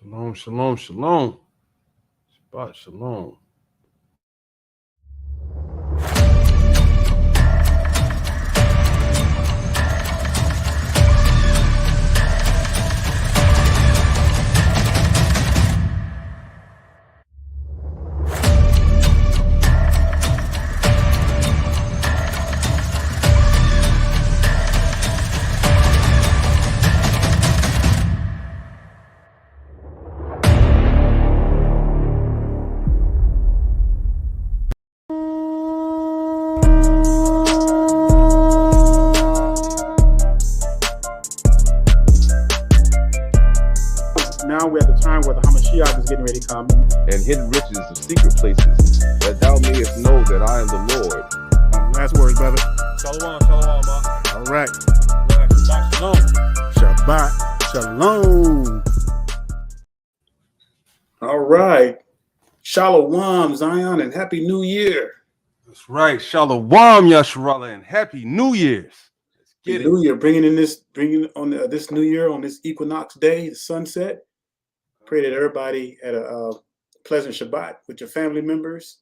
Shalom, shalom, shalom. Shabbat shalom. Now we're at the time where the Hamashiach is getting ready to come. And hidden riches of secret places, that thou mayest know that I am the Lord. Last words, brother. Shalom, shalom, ma. All right. Shabbat shalom. Shabbat shalom. All right. Shalom, Zion, and Happy New Year. That's right. Shalom, Yasharallah, and Happy New Year's. Let's get it. New Year, bringing on this New Year on this equinox day, the sunset. Pray that everybody had a pleasant Shabbat with your family members.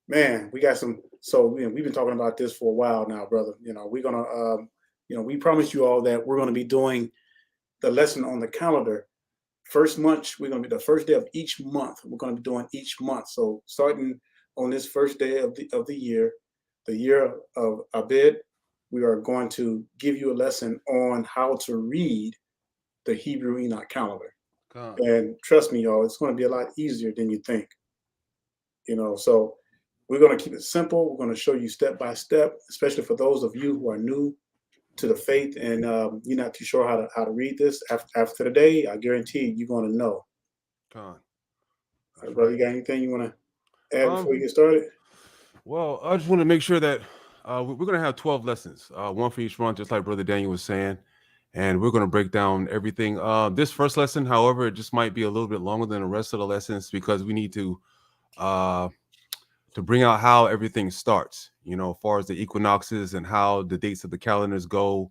Man, we got some. So we've been talking about this for a while now, brother. We're gonna, we promised you all that we're going to be doing the lesson on the calendar. First month, we're going to be the first day of each month. We're going to be doing each month. So starting on this first day of the year, the year of Abid, we are going to give you a lesson on how to read the Hebrew Enoch calendar. And trust me, y'all, it's going to be a lot easier than you think. So we're going to keep it simple. We're going to show you step by step, especially for those of you who are new to the faith and you're not too sure how to read this. After today, I guarantee you're going to know. All right, brother, you got anything you want to add before we get started? Well, I just want to make sure that we're going to have 12 lessons, one for each month, just like Brother Daniel was saying. And we're going to break down everything. This first lesson, however, it just might be a little bit longer than the rest of the lessons because we need to bring out how everything starts, as far as the equinoxes and how the dates of the calendars go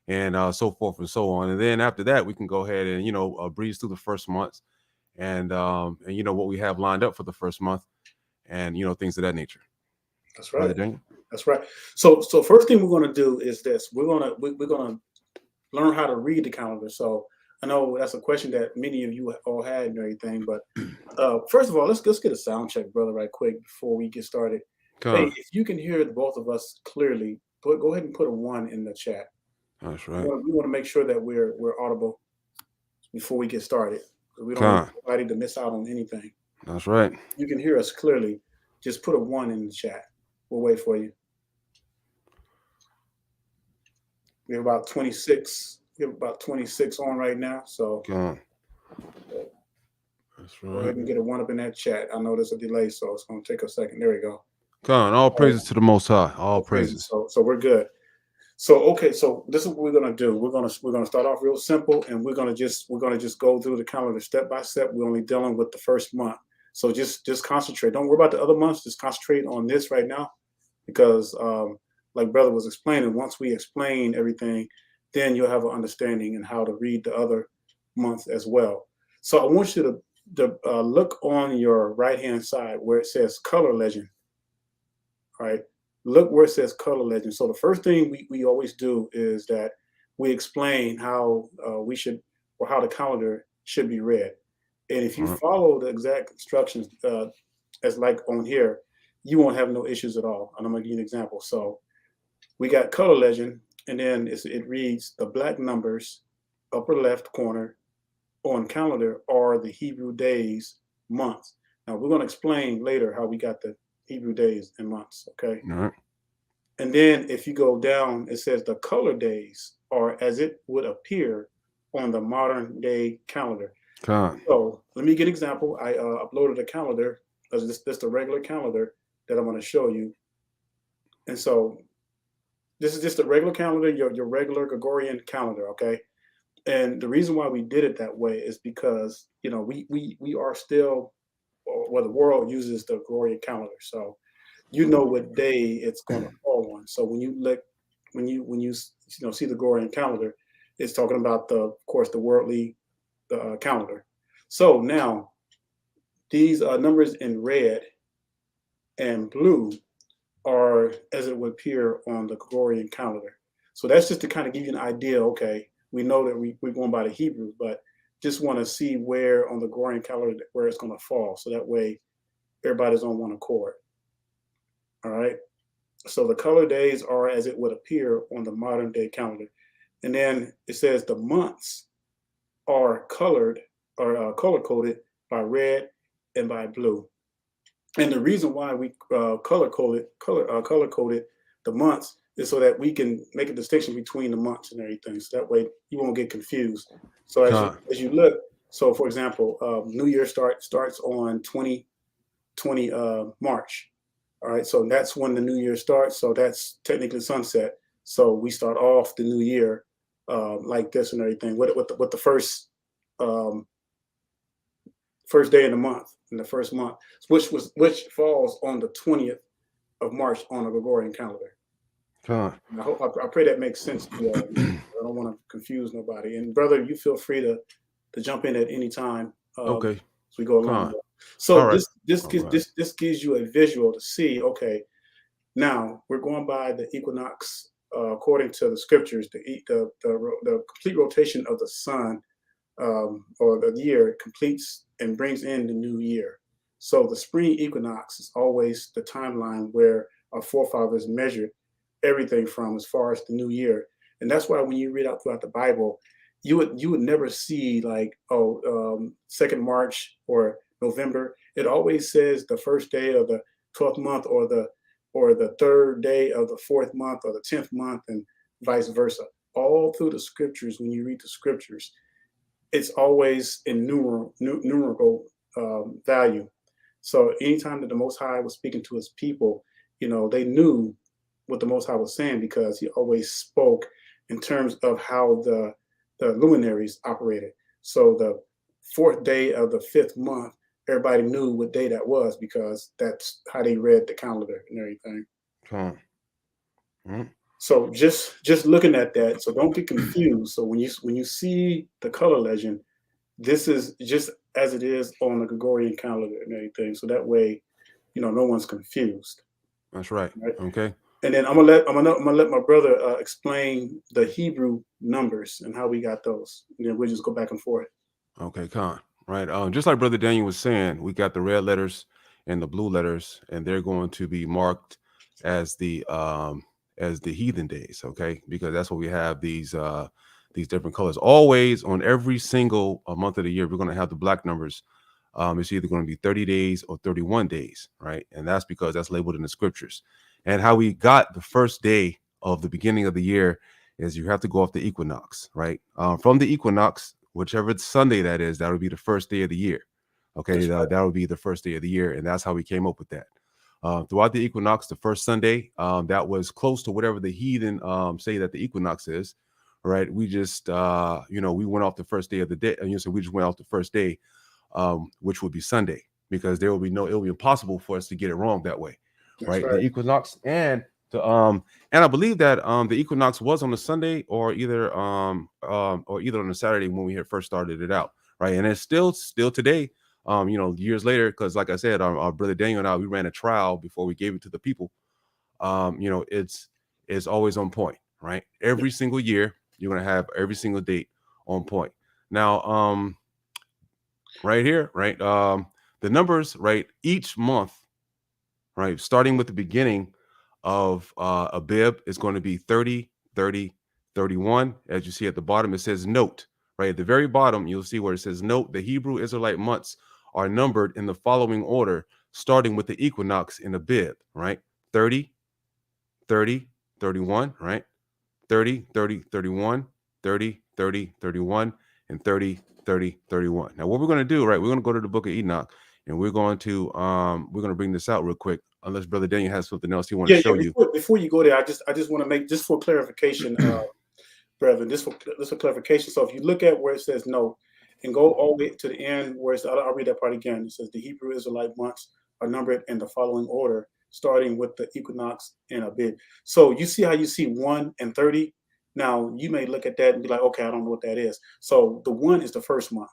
and so forth and so on. And then after that, we can go ahead and, breeze through the first month and what we have lined up for the first month and, things of that nature. That's right. That's right. So first thing we're going to do is this. We're going to learn how to read the calendar. So I know that's a question that many of you all had and everything, but first of all, let's get a sound check, brother, right quick before we get started. Hey, if you can hear both of us clearly, go ahead and put a 1 in the chat. That's right. We want to make sure that we're audible before we get started. We don't want anybody to miss out on anything. That's right. You can hear us clearly. Just put a 1 in the chat. We'll wait for you. We have about 26. We have about 26 on right now. So that's right. Go ahead and get a 1 up in that chat. I know there's a delay, so it's going to take a second. There we go. All praises to the Most High. All praises. So we're good. So okay. So this is what we're going to do. We're going to start off real simple, and we're going to just go through the calendar step by step. We're only dealing with the first month. So just concentrate. Don't worry about the other months. Just concentrate on this right now, because like brother was explaining, once we explain everything, then you'll have an understanding and how to read the other months as well. So I want you to look on your right-hand side where it says color legend. All right, look where it says color legend. So the first thing we always do is that we explain how we should, or how the calendar should be read. And if you follow the exact instructions as like on here, you won't have no issues at all. And I'm gonna give you an example. So we got color legend, and then it reads the black numbers, upper left corner on calendar are the Hebrew days, months. Now we're going to explain later how we got the Hebrew days and months, okay? All right. And then if you go down, it says the color days are as it would appear on the modern day calendar. So let me get an example. I uploaded a calendar. This the regular calendar that I'm going to show you. And so this is just a regular calendar, your regular Gregorian calendar, okay? And the reason why we did it that way is because, we are still, the world uses the Gregorian calendar. So what day it's going to fall on. So when you see the Gregorian calendar, it's talking about the worldly calendar. So now these numbers in red and blue are as it would appear on the Gregorian calendar. So that's just to kind of give you an idea. Okay, we know that we're going by the Hebrew, but just want to see where on the Gregorian calendar where it's going to fall. So that way everybody's on one accord. All right. So the color days are as it would appear on the modern day calendar. And then it says the months are colored or color coded by red and by blue. And the reason why we color coded the months is so that we can make a distinction between the months and everything. So that way you won't get confused. So as you look, so for example, New Year starts on 2020 March. All right, so that's when the new year starts. So that's technically sunset. So we start off the new year like this and everything with the first first day of the month in the first month, which falls on the 20th of March on a Gregorian calendar. I pray that makes sense to you. I don't want to confuse nobody. And brother, you feel free to jump in at any time. Okay. As we go along. So right. this gives you a visual to see. Okay, now we're going by the equinox according to the scriptures. The complete rotation of the sun or the year completes and brings in the new year. So the spring equinox is always the timeline where our forefathers measured everything from as far as the new year. And that's why when you read out throughout the Bible, you would never see like 2nd March or November. It always says the first day of the 12th month or the 3rd day of the 4th month or the 10th month and vice versa. All through the scriptures, when you read the scriptures, it's always in numerical value. So anytime that the Most High was speaking to his people, they knew what the Most High was saying because he always spoke in terms of how the luminaries operated. So the 4th day of the 5th month, everybody knew what day that was because that's how they read the calendar and everything. So just looking at that, so don't get confused. So when you see the color legend, this is just as it is on the Gregorian calendar and everything. So that way, no one's confused. That's right. Okay. And then I'm gonna let my brother explain the Hebrew numbers and how we got those. And then we'll just go back and forth. Okay, right. Just like Brother Daniel was saying, we got the red letters and the blue letters, and they're going to be marked as the heathen days, okay? Because that's what we have these different colors. Always on every single month of the year, we're going to have the black numbers. It's either going to be 30 days or 31 days, right? And that's because that's labeled in the scriptures. And how we got the first day of the beginning of the year is you have to go off the equinox, right? From the equinox, whichever Sunday that is, that would be the first day of the year. Okay, that would be the first day of the year, and that's how we came up with that. Throughout the equinox, the first Sunday, that was close to whatever the heathen say that the equinox is, right? We just, we went off the first day of the day, and so we just went off the first day, which would be Sunday, because it will be impossible for us to get it wrong that way, right? The equinox and I believe that the equinox was on a Sunday or either on a Saturday when we had first started it out, right? And it's still today. Years later, because like I said, our brother Daniel and I, we ran a trial before we gave it to the people. It's always on point, right? Every single year, you're going to have every single date on point. Now, right here, right, the numbers, right, each month, right, starting with the beginning of Abib is going to be 30, 30, 31. As you see at the bottom, it says note, right? At the very bottom, you'll see where it says note, the Hebrew Israelite months are numbered in the following order, starting with the equinox in Abib, right? 30, 30, 31, right? 30, 30, 31, 30, 30, 31, and 30, 30, 31. Now, what we're going to do, right? We're going to go to the book of Enoch, and we're going to bring this out real quick, unless Brother Daniel has something else he wants to show you. Before you go there, I just want to make, just for clarification, brethren, this for clarification. So if you look at where it says no, and go all the way to the end where it's, I'll read that part again. It says the Hebrew Israelite months are numbered in the following order, starting with the equinox in Abib. So you see how you see 1 and 30. Now you may look at that and be like, okay, I don't know what that is. So the 1 is the first month.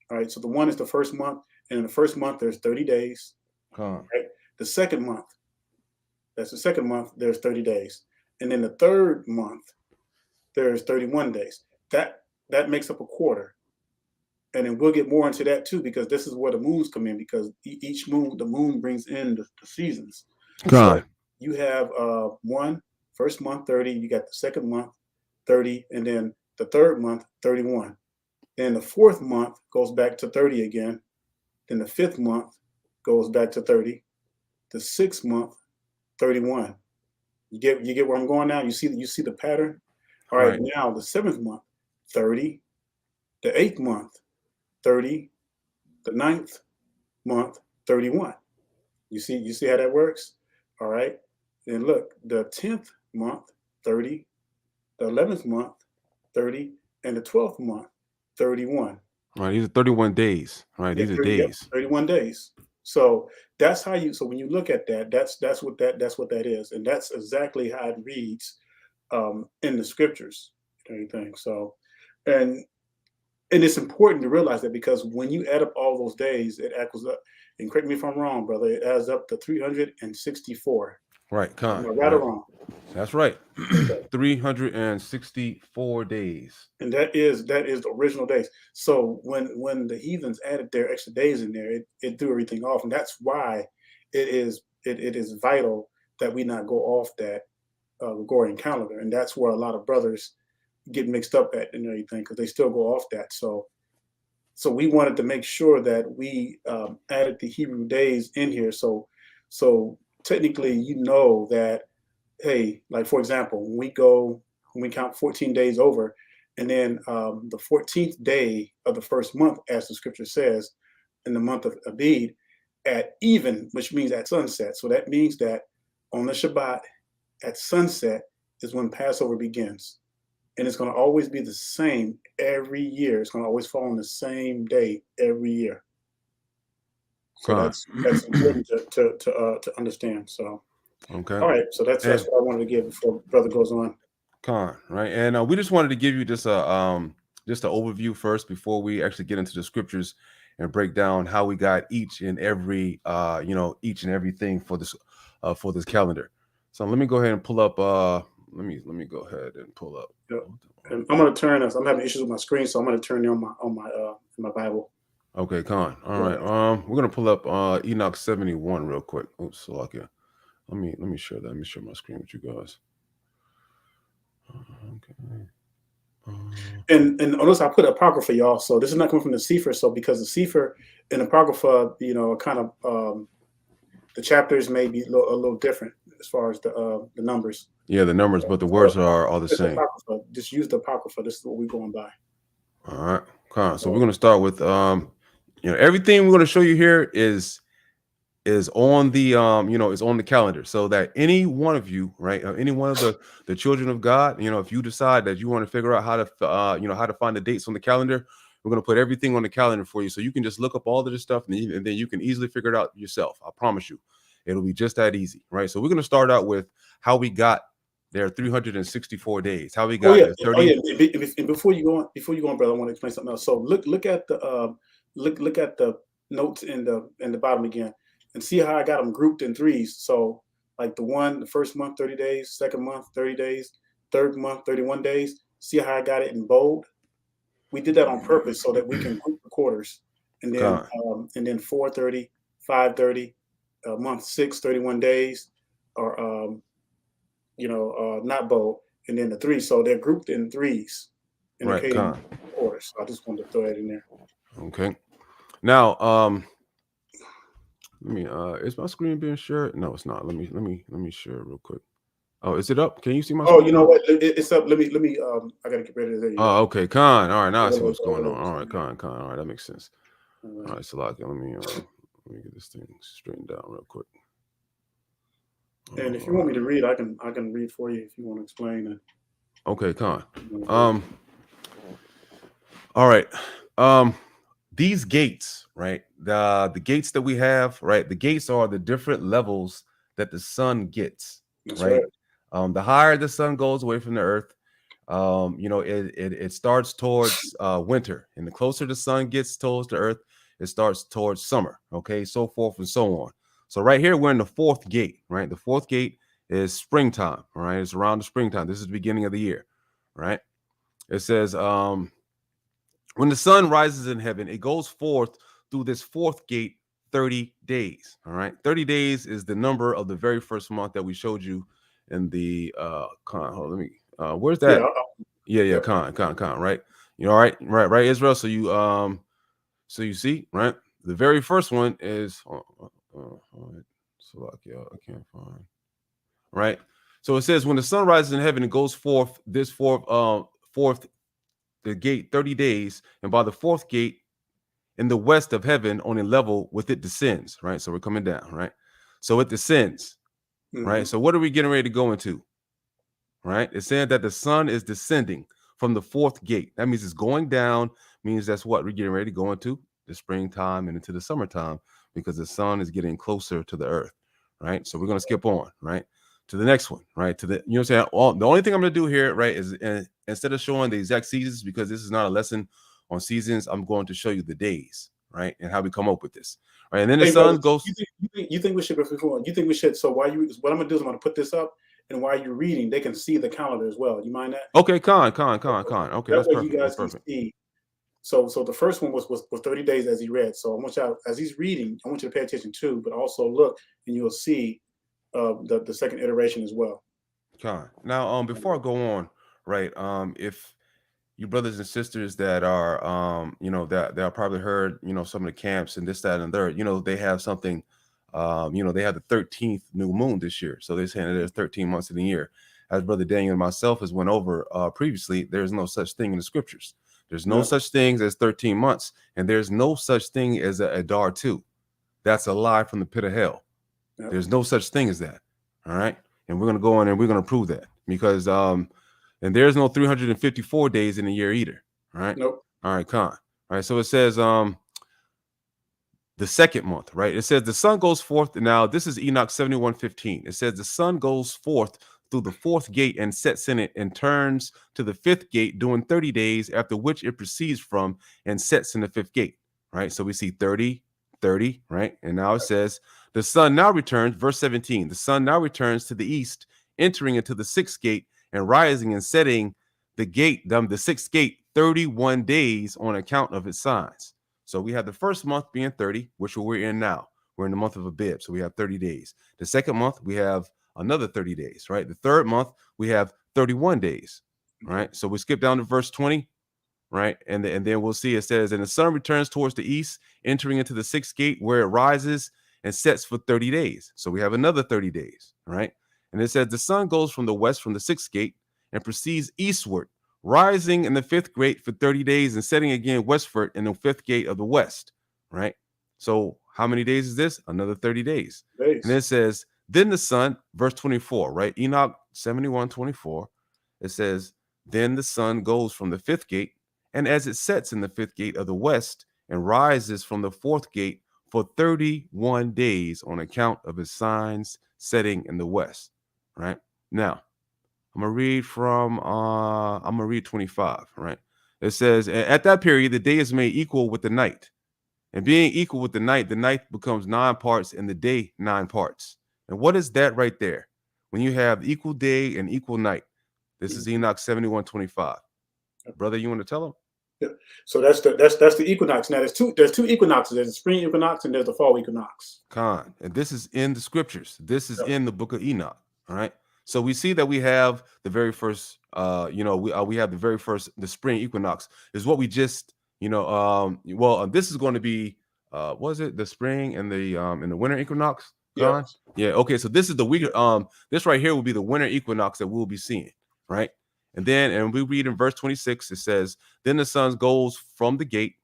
All right. So the 1 is the first month, and in the first month there's 30 days. Con. Right. The second month, that's the second month. There's 30 days, and then the third month there's 31 days. That makes up a quarter. And then we'll get more into that too, because this is where the moons come in, because each moon, the moon brings in the seasons. Con. So you have first month 30, you got the second month 30, and then the third month 31. Then the fourth month goes back to 30 again. Then the fifth month goes back to 30. The sixth month 31. You get where I'm going now? You see the pattern? All right. Now the seventh month 30. The eighth month 30, the ninth month, 31. You see how that works? All right. And look, the 10th month, 30, the 11th month, 30, and the 12th month, 31. All right, these are 31 days. All right, these are days. 31 days. So that's how so when you look at that, that's what that is. And that's exactly how it reads in the scriptures and everything. So, and it's important to realize that, because when you add up all those days, it equals up, and correct me if I'm wrong, brother, it adds up to 364. Right, Con. Right or wrong? That's right. 364 days. And that is the original days. So when the heathens added their extra days in there, it threw everything off. And that's why it is vital that we not go off that Gregorian calendar. And that's where a lot of brothers get mixed up at and everything, because they still go off that. So we wanted to make sure that we added the Hebrew days in here. So technically, that, hey, like for example, when we count 14 days over, and then the 14th day of the first month, as the scripture says, in the month of Abib, at even, which means at sunset. So that means that on the Shabbat at sunset is when Passover begins. And it's going to always be the same every year. It's going to always fall on the same day every year. So that's important to understand. So, okay. All right. So that's what I wanted to give before brother goes on. Right. And we just wanted to give you just an overview first before we actually get into the scriptures and break down how we got each and everything for this calendar. So let me go ahead and pull up. Let me go ahead and pull up. Yep. And I'm going to turn this. I'm having issues with my screen, so I'm going to turn it on my Bible. Okay, Con. All right. We're going to pull up Enoch 71 real quick. Oops, so like let me share that. Let me share my screen with you guys. Okay. And notice I put Apocrypha, y'all. So this is not coming from the Sefer. So because the Sefer and Apocrypha, kind of the chapters may be a little different as far as the numbers. Yeah, the numbers, but the words are all the same. Apocrypha. Just use the Apocrypha. This is what we're going by. All right, Con. So we're going to start with everything we're going to show you here is on the is on the calendar, so that any one of you, right, any one of the children of God, if you decide that you want to figure out how to how to find the dates on the calendar, we're going to put everything on the calendar for you, so you can just look up all of this stuff and then you can easily figure it out yourself. I promise you, it'll be just that easy, right? So we're going to start out with how we got there 364 days. How we got there 30. And before you go on, brother, I want to explain something else. So look at the look at the notes in the bottom again, and see how I got them grouped in threes. So like the first month 30 days, second month 30 days, third month 31 days. See how I got it in bold? We did that on purpose so that we can group the quarters, and then 430, 530, month 6, 31 days, or not bold, and then the 3. So they're grouped in threes. Right, quarters. So I just wanted to throw that in there. Okay. Now, let me. Is my screen being shared? No, it's not. Let me share it real quick. Oh, is it up? Can you see my screen? Oh, you know what? It's up. Let me. I gotta get rid of it. Oh, okay, Con. All right, now I see what's going on. All right, Con. All right, that makes sense. All right, so let me get this thing straightened out real quick. And if you want me to read, I can read for you if you want to explain it. Okay, Con. All right. These gates, right? The gates that we have, right? The gates are the different levels that the sun gets. That's right. The higher the sun goes away from the earth, it starts towards winter, and the closer the sun gets towards the earth, it starts towards summer. Okay, so forth and so on. So right here, we're in the fourth gate, right? The fourth gate is springtime, all right? It's around the springtime. This is the beginning of the year, right? It says, when the sun rises in heaven, it goes forth through this fourth gate 30 days, all right? 30 days is the number of the very first month that we showed you in the, where's that? Yeah, con, right? All right, Israel. So you see, right? The very first one is, so I can't find, right? So it says, when the sun rises in heaven, it goes forth this fourth the gate 30 days, and by the fourth gate in the west of heaven on a level with it descends, right? So we're coming down, right? So it descends, right? So what are we getting ready to go into? Right? It's saying that the sun is descending from the fourth gate. That means it's going down, means that's what we're getting ready to go into the springtime and into the summertime, because the sun is getting closer to the earth, right? So we're going to skip on, right, to the next one, right? To the, what I'm saying? The only thing I'm going to do here, right, is instead of showing the exact seasons, because this is not a lesson on seasons, I'm going to show you the days, right, and how we come up with this, right? And then the sun goes. You think we should, before you think we should? So what I'm going to do is I'm going to put this up, and while you're reading, they can see the calendar as well. You mind that? Okay, con. Okay, that's perfect. You guys can see. So the first one was 30 days as he read. So I want y'all, as he's reading, I want you to pay attention too, but also look, and you'll see the second iteration as well. Con. Now, before I go on, right, if you brothers and sisters that are, that are probably heard, some of the camps and this, that, and third, they have something, they have the 13th new moon this year. So they're saying that there's 13 months in the year. As Brother Daniel and myself has went over previously, there's no such thing in the scriptures. There's no such things as 13 months, and there's no such thing as a Adar 2. That's a lie from the pit of hell. There's no such thing as that. All right. And we're going to go on and we're going to prove that, because, and there's no 354 days in a year either. All right. Nope. All right. Con. All right. So it says, the second month, right? It says the sun goes forth. Now, this is Enoch 71:15. It says the sun goes forth through the fourth gate and sets in it and turns to the fifth gate, doing 30 days, after which it proceeds from and sets in the fifth gate, right? So we see 30, right? And now it says the sun now returns, verse 17, the sun now returns to the east, entering into the sixth gate and rising and setting the gate, the sixth gate, 31 days on account of its signs. So we have the first month being 30, which we're in now. We're in the month of Abib, so we have 30 days. The second month, we have another 30 days, right? The third month, we have 31 days, right? So we skip down to verse 20, right? And then we'll see it says, and the sun returns towards the east, entering into the sixth gate, where it rises and sets for 30 days. So we have another 30 days, right? And it says the sun goes from the west, from the sixth gate, and proceeds eastward, rising in the fifth gate for 30 days and setting again westward in the fifth gate of the west, right? So how many days is this? Another 30 days. And it says, then the sun, verse 24, right? Enoch 71:24. It says, then the sun goes from the fifth gate, and as it sets in the fifth gate of the west, and rises from the fourth gate for 31 days on account of his signs setting in the west, right? Now, I'm gonna read 25, right? It says, at that period, the day is made equal with the night. And being equal with the night becomes 9 parts, and the day 9 parts. And what is that right there? When you have equal day and equal night. This is Enoch 71:25. Brother, you want to tell him? Yeah. So that's the equinox. Now there's two equinoxes. There's the spring equinox and there's the fall equinox. Con. And this is in the scriptures. This is in the book of Enoch. All right. So we see that we have the very first, we have the very first, the spring equinox is what we just, this is going to be, was it the spring and the winter equinox? Yeah. Yeah. Okay. So this is the week. This right here will be the winter equinox that we'll be seeing, right? And we read in verse 26, it says, then the sun goes from the gate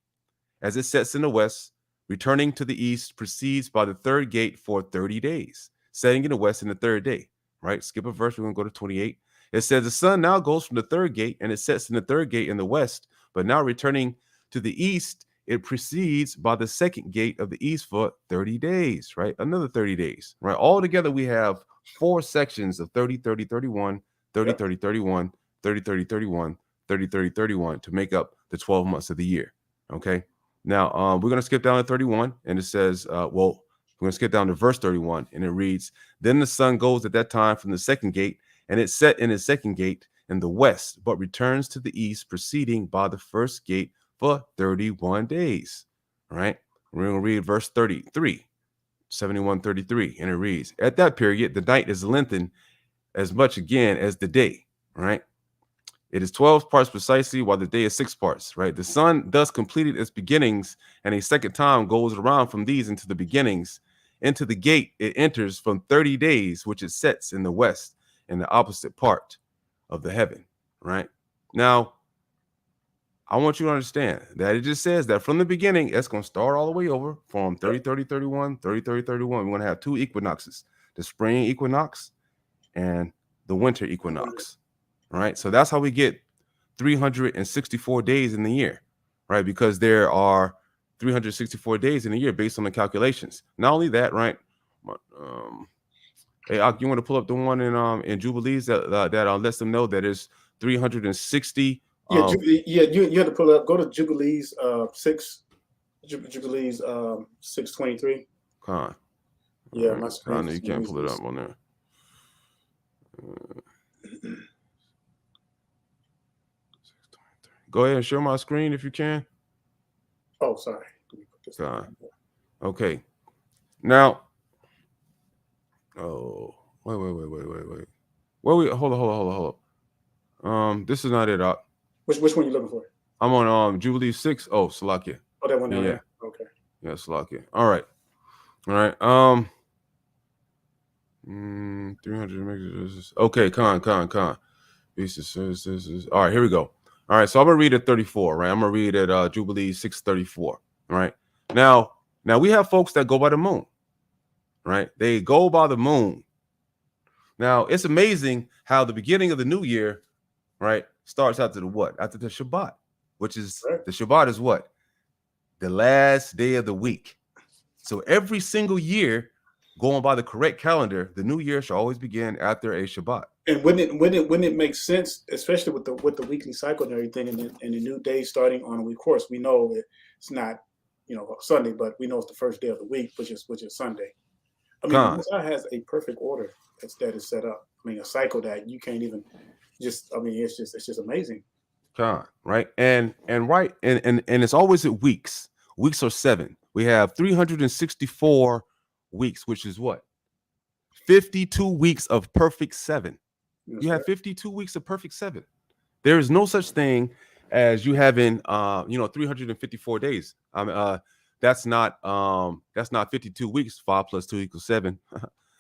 as it sets in the west, returning to the east, proceeds by the third gate for 30 days, setting in the west in the third day, right? Skip a verse. We're going to go to 28. It says the sun now goes from the third gate and it sets in the third gate in the west, but now returning to the east, it proceeds by the second gate of the east for 30 days, right? Another 30 days, right? All together, we have 4 sections of 30, 30, 31, 30, 30, 31, 30, 30, 31, 30, 30, 31 to make up the 12 months of the year. Okay. Now, we're going to skip down to 31, and it says, we're going to skip down to verse 31, and it reads, then the sun goes at that time from the second gate, and it set in its second gate in the west, but returns to the east, proceeding by the first gate for 31 days. All right. We're going to read verse 33, 71:33, and it reads, at that period, the night is lengthened as much again as the day. All right. It is 12 parts precisely, while the day is 6 parts, right? The sun thus completed its beginnings, and a second time goes around from these into the beginnings. Into the gate it enters from 30 days, which it sets in the west, in the opposite part of the heaven, right? Now, I want you to understand that it just says that from the beginning, it's going to start all the way over from 30, 30, 31, 30, 30, 31. We're going to have 2 equinoxes, the spring equinox and the winter equinox. Right. So that's how we get 364 days in the year. Right. Because there are 364 days in a year based on the calculations. Not only that. Right. Hey, you want to pull up the one in Jubilees that lets them know that it's 360. Yeah. You had to pull up. Go to Jubilees 6. Jubilees 6:23. Yeah. Right. My screen. I know you can't pull it up on there. Go ahead and share my screen if you can. Oh, sorry. Okay. Now. Oh, wait. Well, hold on. This is not it. Which one you looking for? I'm on Jubilees 6. Oh, Salakia. Oh, that one. Yeah. Okay. Yeah, Salakia. All right. 300 megas. Okay, con. All right, here we go. All right, so I'm gonna read at 34, right? I'm gonna read at Jubilees 6:34. All right. Now we have folks that go by the moon, right? They go by the moon. Now it's amazing how the beginning of the new year, right, starts after the what? After the Shabbat, which is the Shabbat is what? The last day of the week. So every single year, going by the correct calendar, the new year should always begin after a Shabbat. And when it makes sense, especially with the weekly cycle and everything, and the new day starting on a week. Of course, we know that it's not, Sunday, but we know it's the first day of the week, which is Sunday. I mean, God has a perfect order that is set up. I mean, a cycle that you can't even just. I mean, it's just amazing. God, right, and it's always at weeks. Weeks are 7. We have 364 weeks, which is what? 52 weeks of perfect 7. You have 52 weeks of perfect 7. There is no such thing as you having 354 days. That's not 52 weeks. 5 + 2 = 7.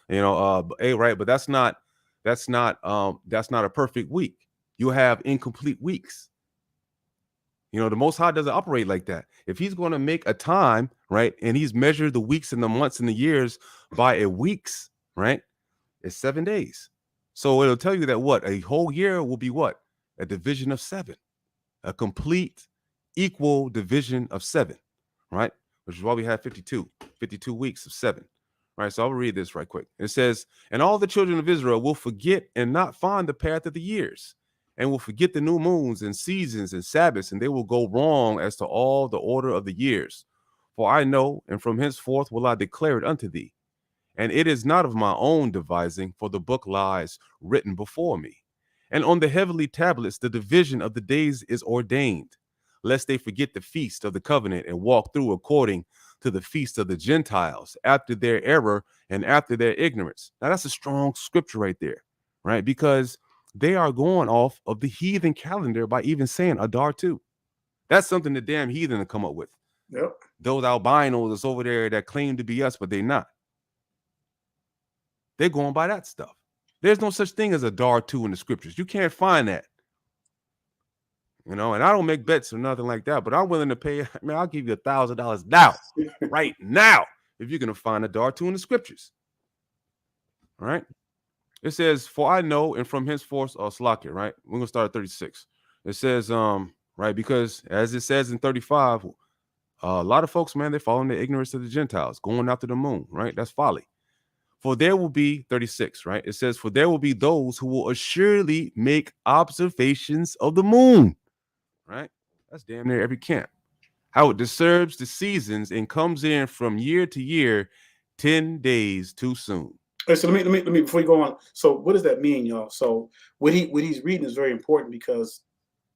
Right, but that's not a perfect week. You have incomplete weeks. The Most High doesn't operate like that. If he's going to make a time, right, and he's measured the weeks and the months and the years by a weeks, right, it's 7 days. So it'll tell you that what? A whole year will be what? A division of 7. A complete, equal division of 7, right? Which is why we have 52 weeks of 7, right? So I'll read this right quick. It says, and all the children of Israel will forget and not find the path of the years, and will forget the new moons and seasons and Sabbaths, and they will go wrong as to all the order of the years. For I know, and from henceforth will I declare it unto thee. And it is not of my own devising, for the book lies written before me. And on the heavenly tablets the division of the days is ordained, lest they forget the feast of the covenant and walk through according to the feast of the Gentiles, after their error and after their ignorance. Now that's a strong scripture right there, right? Because they are going off of the heathen calendar by even saying Adar 2. That's something the damn heathen to come up with. Yep. Those albinos that's over there that claim to be us, but they're not. They're going by that stuff. There's no such thing as Adar 2 in the scriptures. You can't find that. And I don't make bets or nothing like that, but I'm willing to pay. I'll give you $1,000 now, right now, if you're going to find Adar 2 in the scriptures. All right. It says, for I know, and from henceforth, Slakia, right? We're going to start at 36. It says, right, because as it says in 35, a lot of folks, man, they're following the ignorance of the Gentiles, going after the moon, right? That's folly. for there will be 36, right? It says, for there will be those who will assuredly make observations of the moon, right? That's damn near every camp. How it disturbs the seasons and comes in from year to year, 10 days too soon. Right, so let me before you go on. So what does that mean, y'all? So what he's reading is very important, because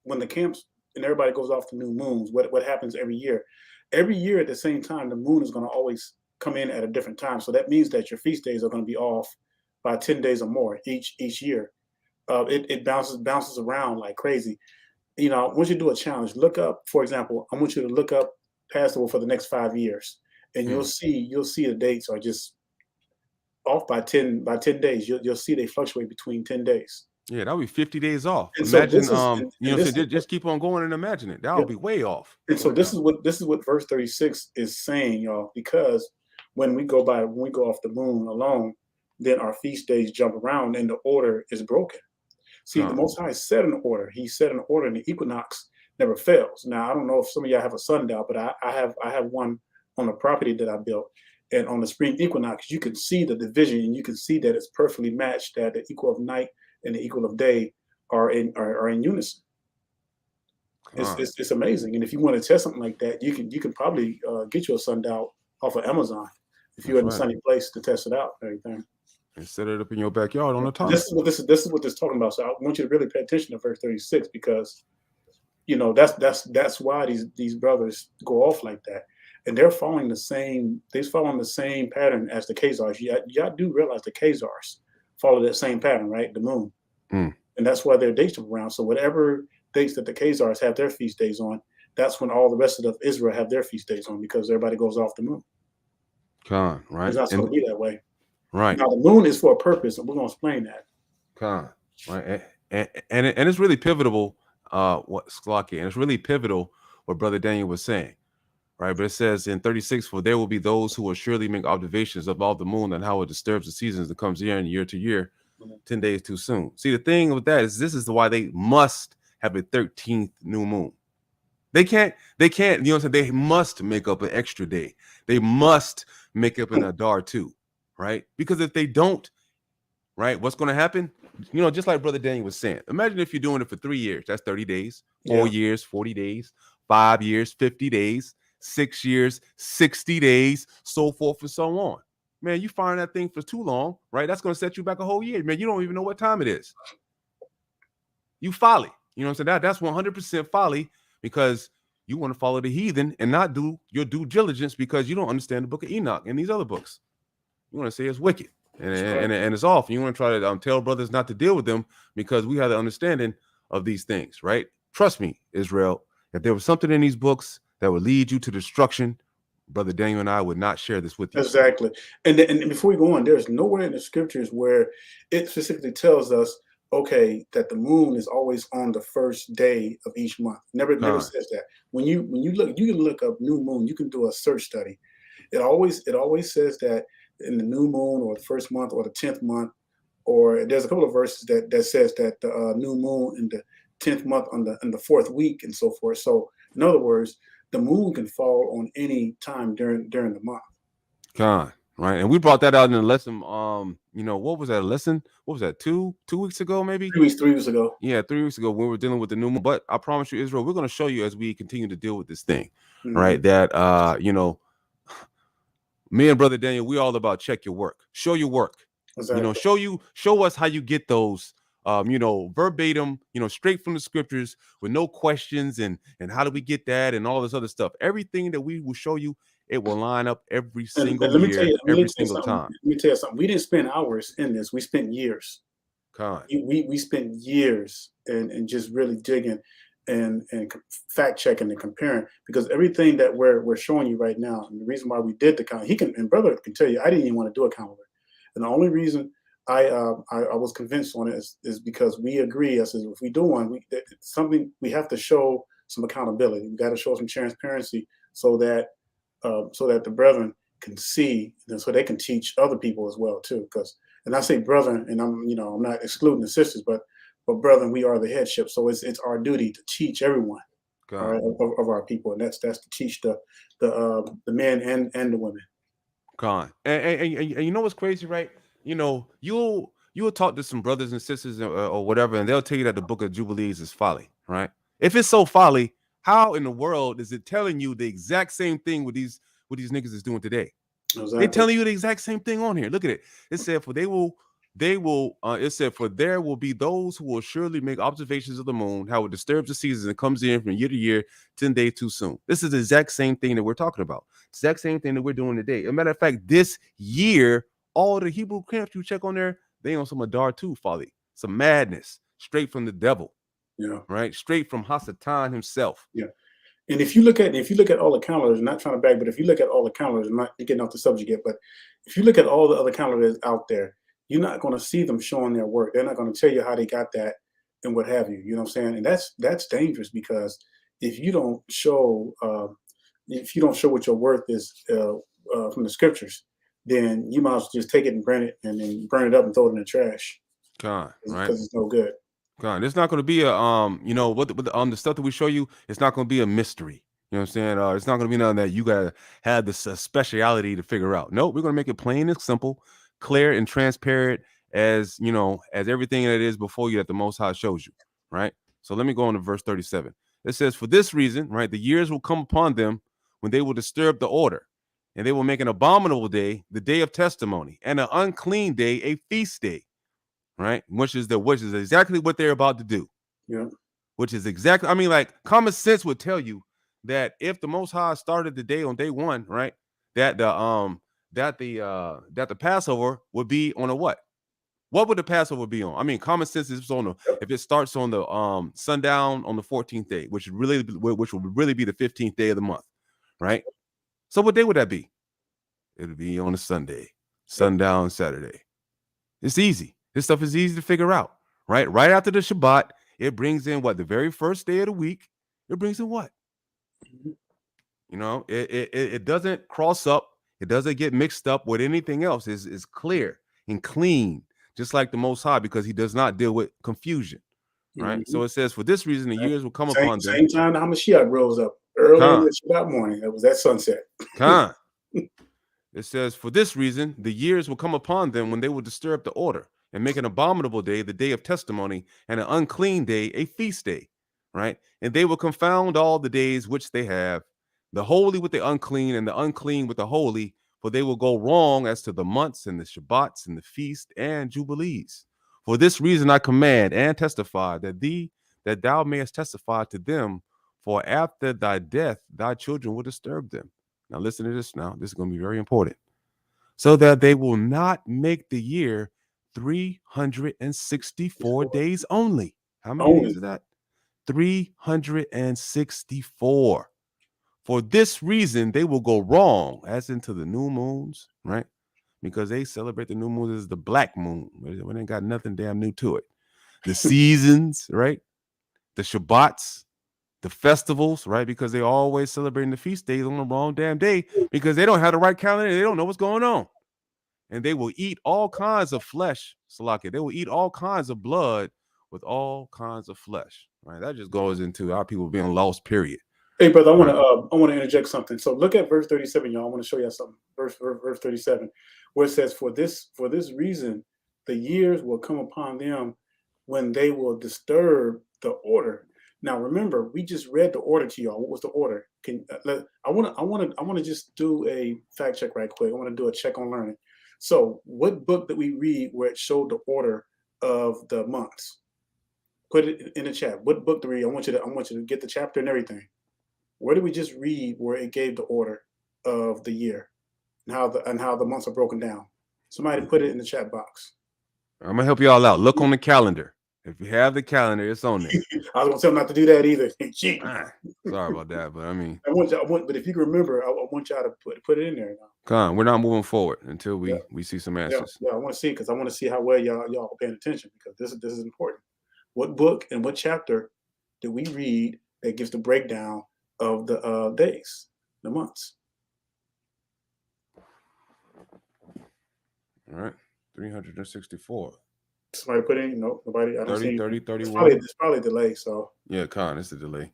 when the camps and everybody goes off to new moons, what happens every year? Every year at the same time, the moon is going to always come in at a different time. So that means that your feast days are going to be off by 10 days or more each year. It bounces around like crazy. You know, once you do a challenge, look up, for example, I want you to look up Passover for the next 5 years, and you'll see the dates are just off by 10 days. You'll see they fluctuate between 10 days. Yeah, that would be 50 days off. And so Imagine, this is, you know, so just keep on going and imagine it. That would be way off. and so this is what verse 36 is saying, y'all, because when we go off the moon alone, then our feast days jump around and the order is broken. See, the Most High set an order. He set an order, and the equinox never fails. Now, I don't know if some of y'all have a sundial, but I have one on the property that I built. And on the spring equinox, you can see the division, and you can see that it's perfectly matched, that the equal of night and the equal of day are in unison. It's amazing. And if you want to test something like that, you can probably get you a sundial off of Amazon if you're in a sunny place to test it out and everything. And set it up in your backyard on the top. This is what this is talking about. So I want you to really pay attention to verse 36, because you know that's why these brothers go off like that. And they're following the same pattern as the Khazars. Y'all do realize the Khazars follow that same pattern, right? The moon. And that's why their dates are around. So whatever dates that the Khazars have their feast days on, that's when all the rest of Israel have their feast days on, because everybody goes off the moon. Right. It's not supposed to be that way. Right. Now the moon is for a purpose, and we're gonna explain that. Right. And it's really pivotal, and it's really pivotal what Brother Daniel was saying. Right. But it says in 36, for there will be those who will surely make observations about the moon and how it disturbs the seasons that comes year to year, 10 days too soon. See, the thing with that is this is why they must have a 13th new moon. They can't, you know what I'm saying? They must make up an extra day. They must make up an Adar too, right? Because if they don't, right, what's going to happen? You know, just like Brother Daniel was saying, imagine if you're doing it for 3 years, that's 30 days, 4 years, 40 days, 5 years, 50 days, 6 years, 60 days, so forth and so on. Man, you find that thing for too long, right? That's going to set you back a whole year. Man, you don't even know what time it is. You folly. You know what I'm saying? That's 100% folly, because you want to follow the heathen and not do your due diligence because you don't understand the book of Enoch and these other books. You want to say it's wicked and it's off. And you want to try to tell brothers not to deal with them because we have the understanding of these things, right? Trust me, Israel, if there was something in these books that would lead you to destruction, Brother Daniel and I would not share this with you. Exactly. And before we go on, there's nowhere in the scriptures where it specifically tells us, okay, that the moon is always on the first day of each month. Never says that. When you look, you can look up new moon. You can do a search study. It always says that in the new moon or the first month or the 10th month, or there's a couple of verses that says that the new moon in the 10th month in the 4th week and so forth. So in other words, the moon can fall on any time during the month. Right. And we brought that out in a lesson. You know, what was that lesson? What was that? 2 weeks ago, maybe? 3 weeks ago. Yeah, 3 weeks ago when we were dealing with the new moon. But I promise you, Israel, we're going to show you as we continue to deal with this thing, right? That you know, me and Brother Daniel, we all about check your work, show your work. Exactly. You know, show us how you get those. You know, verbatim, you know, straight from the scriptures with no questions and how do we get that and all this other stuff. Everything that we will show you, it will line up every single year, every single time. Let me tell you something. We didn't spend hours in this. We spent years. We spent years and just really digging and fact checking and comparing, because everything that we're showing you right now, and the reason why we did the calendar, and brother can tell you, I didn't even want to do a calendar. And the only reason I was convinced on it is because we agree. I said, if we do one, we have to show some accountability. We got to show some transparency so that the brethren can see, and so they can teach other people as well too. And I say brethren, and I'm not excluding the sisters, but brethren, we are the headship. So it's our duty to teach everyone of our people, and that's to teach the men and the women. Con. And you know what's crazy, right? You know, you'll talk to some brothers and sisters or whatever, and they'll tell you that the book of Jubilees is folly, right? If it's so folly, how in the world is it telling you the exact same thing what these niggas is doing today? Exactly. They're telling you the exact same thing on here. Look at it. It said, for it said, for there will be those who will surely make observations of the moon, how it disturbs the seasons and comes in from year to year, 10 days too soon. This is the exact same thing that we're talking about. Exact same thing that we're doing today. As a matter of fact, this year, all the Hebrew camps you check on there, they on some Adar 2 folly, some madness, straight from the devil. Yeah. Right? Straight from Hasatan himself. Yeah. And if you look at all the calendars, not trying to brag, but if you look at all the calendars, I'm not getting off the subject yet, but if you look at all the other calendars out there, you're not going to see them showing their work. They're not going to tell you how they got that and what have you. You know what I'm saying? And that's dangerous, because if you don't show what your worth is from the scriptures, then you might as well just take it and burn it and then burn it up and throw it in the trash. God, right? Because it's no good. God, it's not going to be a you know what the stuff that we show you. It's not going to be a mystery. You know what I'm saying? It's not going to be nothing that you gotta have this speciality to figure out. No, we're going to make it plain and simple, clear and transparent as you know as everything that is before you that the Most High shows you. Right. So let me go on to verse 37. It says, "For this reason, right, the years will come upon them when they will disturb the order, and they will make an abominable day, the day of testimony, and an unclean day, a feast day." Right, which is exactly what they're about to do. Yeah, which is exactly. I mean, like common sense would tell you that if the Most High started the day on day one, right, that the Passover would be on a what? What would the Passover be on? I mean, common sense is on the if it starts on the sundown on the 14th day, which would really be the 15th day of the month, right? So what day would that be? It would be on a Sunday, sundown Saturday. It's easy. This stuff is easy to figure out, right? Right after the Shabbat, it brings in what? The very first day of the week. It brings in what? You know, it doesn't cross up. It doesn't get mixed up with anything else. It's clear and clean, just like the Most High, because he does not deal with confusion, right? So it says, for this reason, the years will come upon them. Same time the Hamashiach rose up early in the Shabbat morning. That was that sunset. It says, for this reason, the years will come upon them when they will disturb the order and make an abominable day, the day of testimony, and an unclean day, a feast day, right? And they will confound all the days which they have, the holy with the unclean and the unclean with the holy, for they will go wrong as to the months and the Shabbats and the feast and Jubilees. For this reason I command and testify that thou mayest testify to them, for after thy death thy children will disturb them. Now listen to this now. This is going to be very important. So that they will not make the year 364 days only. How many days is that? 364. For this reason, they will go wrong, as into the new moons, right? Because they celebrate the new moon as the black moon. We ain't got nothing damn new to it. The seasons, right? The Shabbats, the festivals, right? Because they're always celebrating the feast days on the wrong damn day because they don't have the right calendar. They don't know what's going on. And they will eat all kinds of flesh, Salaki. They will eat all kinds of blood with all kinds of flesh, right? That just goes into our people being lost, period. Hey, brother, I want to interject something. So look at verse 37, y'all. I want to show you something. Verse 37, where it says, for this reason, the years will come upon them when they will disturb the order. Now, remember, we just read the order to y'all. What was the order? I want to just do a fact check right quick. I want to do a check on learning. So, what book did we read where it showed the order of the months? Put it in the chat. What book did we read? I want you to get the chapter and everything. Where did we just read where it gave the order of the year and how the months are broken down? Somebody put it in the chat box. I'm gonna help you all out. Look on the calendar. If you have the calendar, it's on there. I was gonna tell them not to do that either. Sorry about that, but I mean, but if you can remember, I want y'all to put it in there. Con, we're not moving forward until we see some answers. Yeah, I want to see because I want to see how well y'all are paying attention because this is important. What book and what chapter did we read that gives the breakdown of the days, the months? All right, 364. Somebody put in, nobody. I don't 30, see 30, 31. It's probably a delay. So yeah, Con, it's a delay.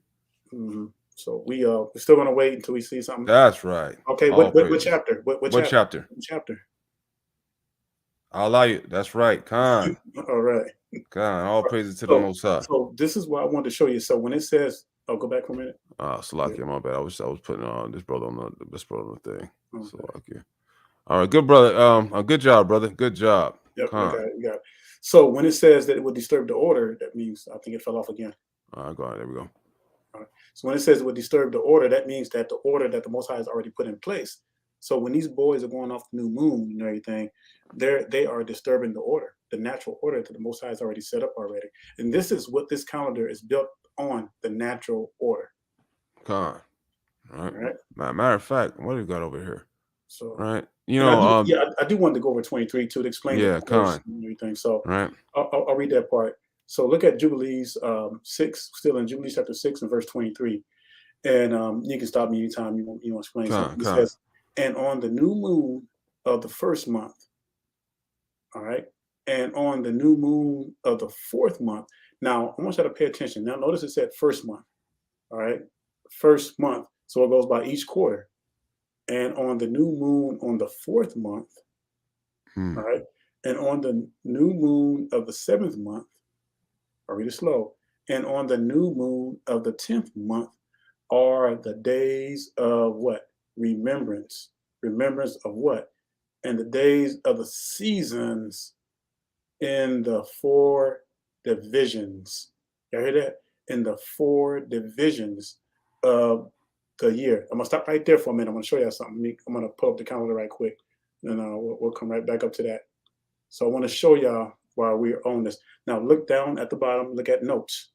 Mm-hmm. So we're still gonna wait until we see something. That's right. Okay, All what praises. chapter? What What chapter? chapter? What chapter? I'll allow you. That's right. Khan. All right. Khan. All praises to the Most High. So this is what I wanted to show you. So when it says, "Oh, go back for a minute." Salakia, my bad. I was putting this brother on the thing. Okay. Salakia. All right, good brother. Good job, brother. Good job. Yep, Khan. we got it. So when it says that it would disturb the order, that means I think it fell off again. All right, go ahead. There we go. All right. So when it says it would disturb the order, that means that the order that the Most High has already put in place. So when these boys are going off the new moon and everything, they are disturbing the order, the natural order that the Most High has already set up already. And this is what this calendar is built on, the natural order. Khan. All right. Right. Matter of fact, what do we got over here? So right. You know, I do want to go over 23 to explain the and everything. So right. I'll read that part. So look at Jubilees 6, still in Jubilees chapter 6 and verse 23. And you can stop me anytime you want to explain something. It says, and on the new moon of the first month, all right, and on the new moon of the fourth month. Now, I want you to pay attention. Now, notice it said first month, all right, first month. So it goes by each quarter. And on the new moon on the fourth month, all right, and on the new moon of the seventh month, I'll read it slow, and on the new moon of the 10th month are the days of what? Remembrance. Remembrance of what? And the days of the seasons in the 4 divisions. You hear that? In the 4 divisions of the year. I'm gonna stop right there for a minute. I'm gonna show you something. I'm gonna pull up the calendar right quick, and we'll come right back up to that. So I want to show y'all while we're on this. Now look down at the bottom. Look at notes.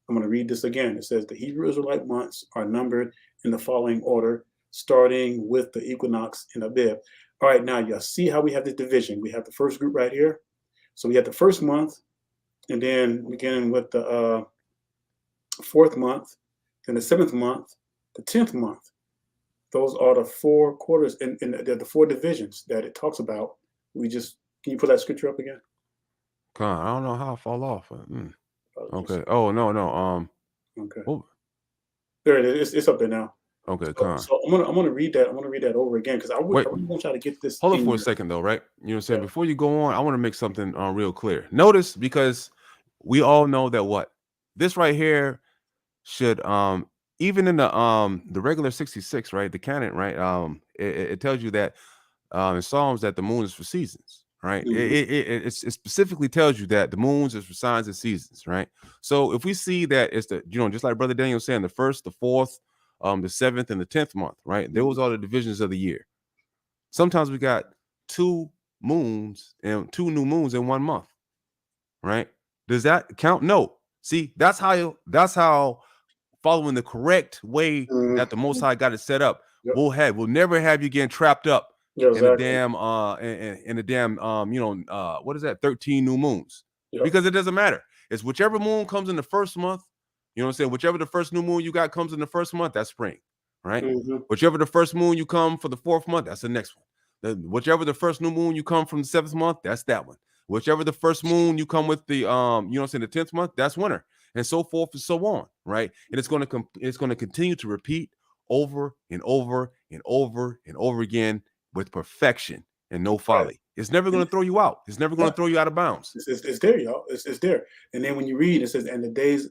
I'm going to read this again. It says the Hebrew Israelite months are numbered in the following order, starting with the equinox in Abib. All right, now y'all see how we have this division. We have the first group right here. So we have the first month, and then beginning with the 4th month, then the 7th month, the 10th month. Those are the 4 quarters in the 4 divisions that it talks about. Can you put that scripture up again? I don't know how I fall off. Okay. Oh no. Okay. Oh. There it is. It's up there now. Okay. So I'm gonna read that. I'm gonna read that over again because I really want y'all to get this. Hold on for a second though, right? You know what I'm saying? Before you go on, I want to make something real clear. Notice, because we all know that what this right here should even in the regular 66, right? The canon, right? It tells you that in Psalms that the moon is for seasons, right? It specifically tells you that the moons is for signs and seasons, right? So if we see that it's just like Brother Daniel was saying, the 1st, the 4th, the 7th, and the 10th month, right? Those are the divisions of the year. Sometimes we got 2 moons and 2 new moons in 1 month, right? Does that count? No. See, that's how following the correct way that the Most High got it set up. We'll never have you getting trapped up in the damn what is that, 13 new moons, because it doesn't matter. It's whichever moon comes in the first month, you know what I'm saying, whichever the first new moon you got comes in the first month, that's spring, right? Whichever the first moon you come for the 4th month, that's the next one. Whichever the first new moon you come from the 7th month, that's that one. Whichever the first moon you come with the the 10th month, that's winter, and so forth and so on, right? And it's going to continue to repeat over and over and over and over again with perfection and no folly. It's never going to throw you out. It's never going to throw you out of bounds. It's there, y'all. It's there. And then when you read, it says, and the days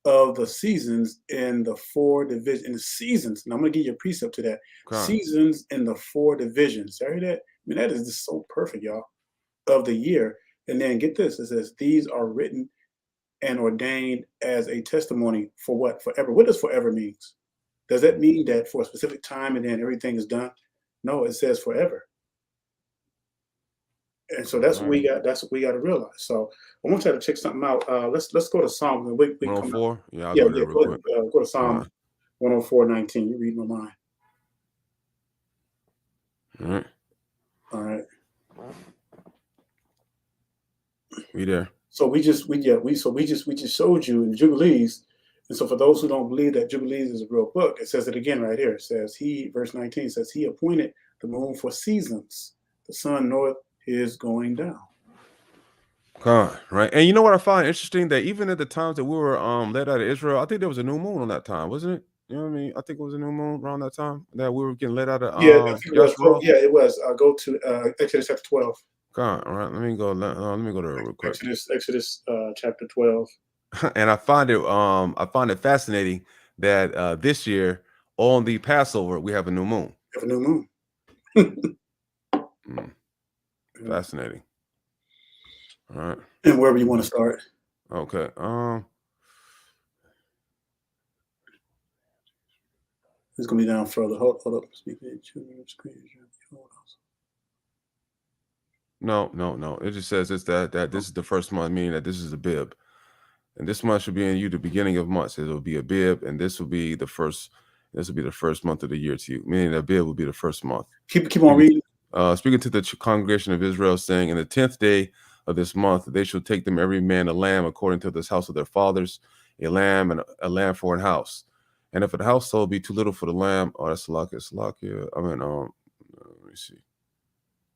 of the seasons in the 4 divisions, in the seasons, and I'm going to give you a precept to that. Seasons in the 4 divisions. You hear that? I mean, that is just so perfect, y'all, of the year. And then get this, it says, these are written and ordained as a testimony for what? Forever. What does forever means? Does that mean that for a specific time and then everything is done? No, it says forever. And so that's what we got. That's what we got to realize. So I want you to check something out. Let's go to Psalm. 104. Go to Psalm 104:19. You read my mind. All right. We there. So we just showed you in Jubilees. And so for those who don't believe that Jubilees is a real book, it says it again right here. It says verse 19 says, he appointed the moon for seasons. The sun knoweth his going down. Right. And you know what I find interesting? That even at the times that we were led out of Israel, I think there was a new moon on that time, wasn't it? You know what I mean? I think it was a new moon around that time that we were getting let out of Yeah, I think it was. Yashua. Yeah, it was. Go to Exodus chapter 12. God, all right. Let me go there real quick. Exodus chapter 12. And I find it fascinating that this year on the Passover we have a new moon. You have a new moon. Fascinating. All right. And wherever you want to start. Okay. It's gonna be down further. Hold up. No. It just says it's that this is the first month, meaning that this is a bib. And this month should be in you the beginning of months. It'll be a bib, and this will be the first month of the year to you, meaning that bib will be the first month. Keep on reading. Speaking to the congregation of Israel, saying, in the 10th day of this month, they shall take them every man a lamb according to this house of their fathers, a lamb and a lamb for an house. And if the household be too little for the lamb, that's Salakia. I mean, let me see.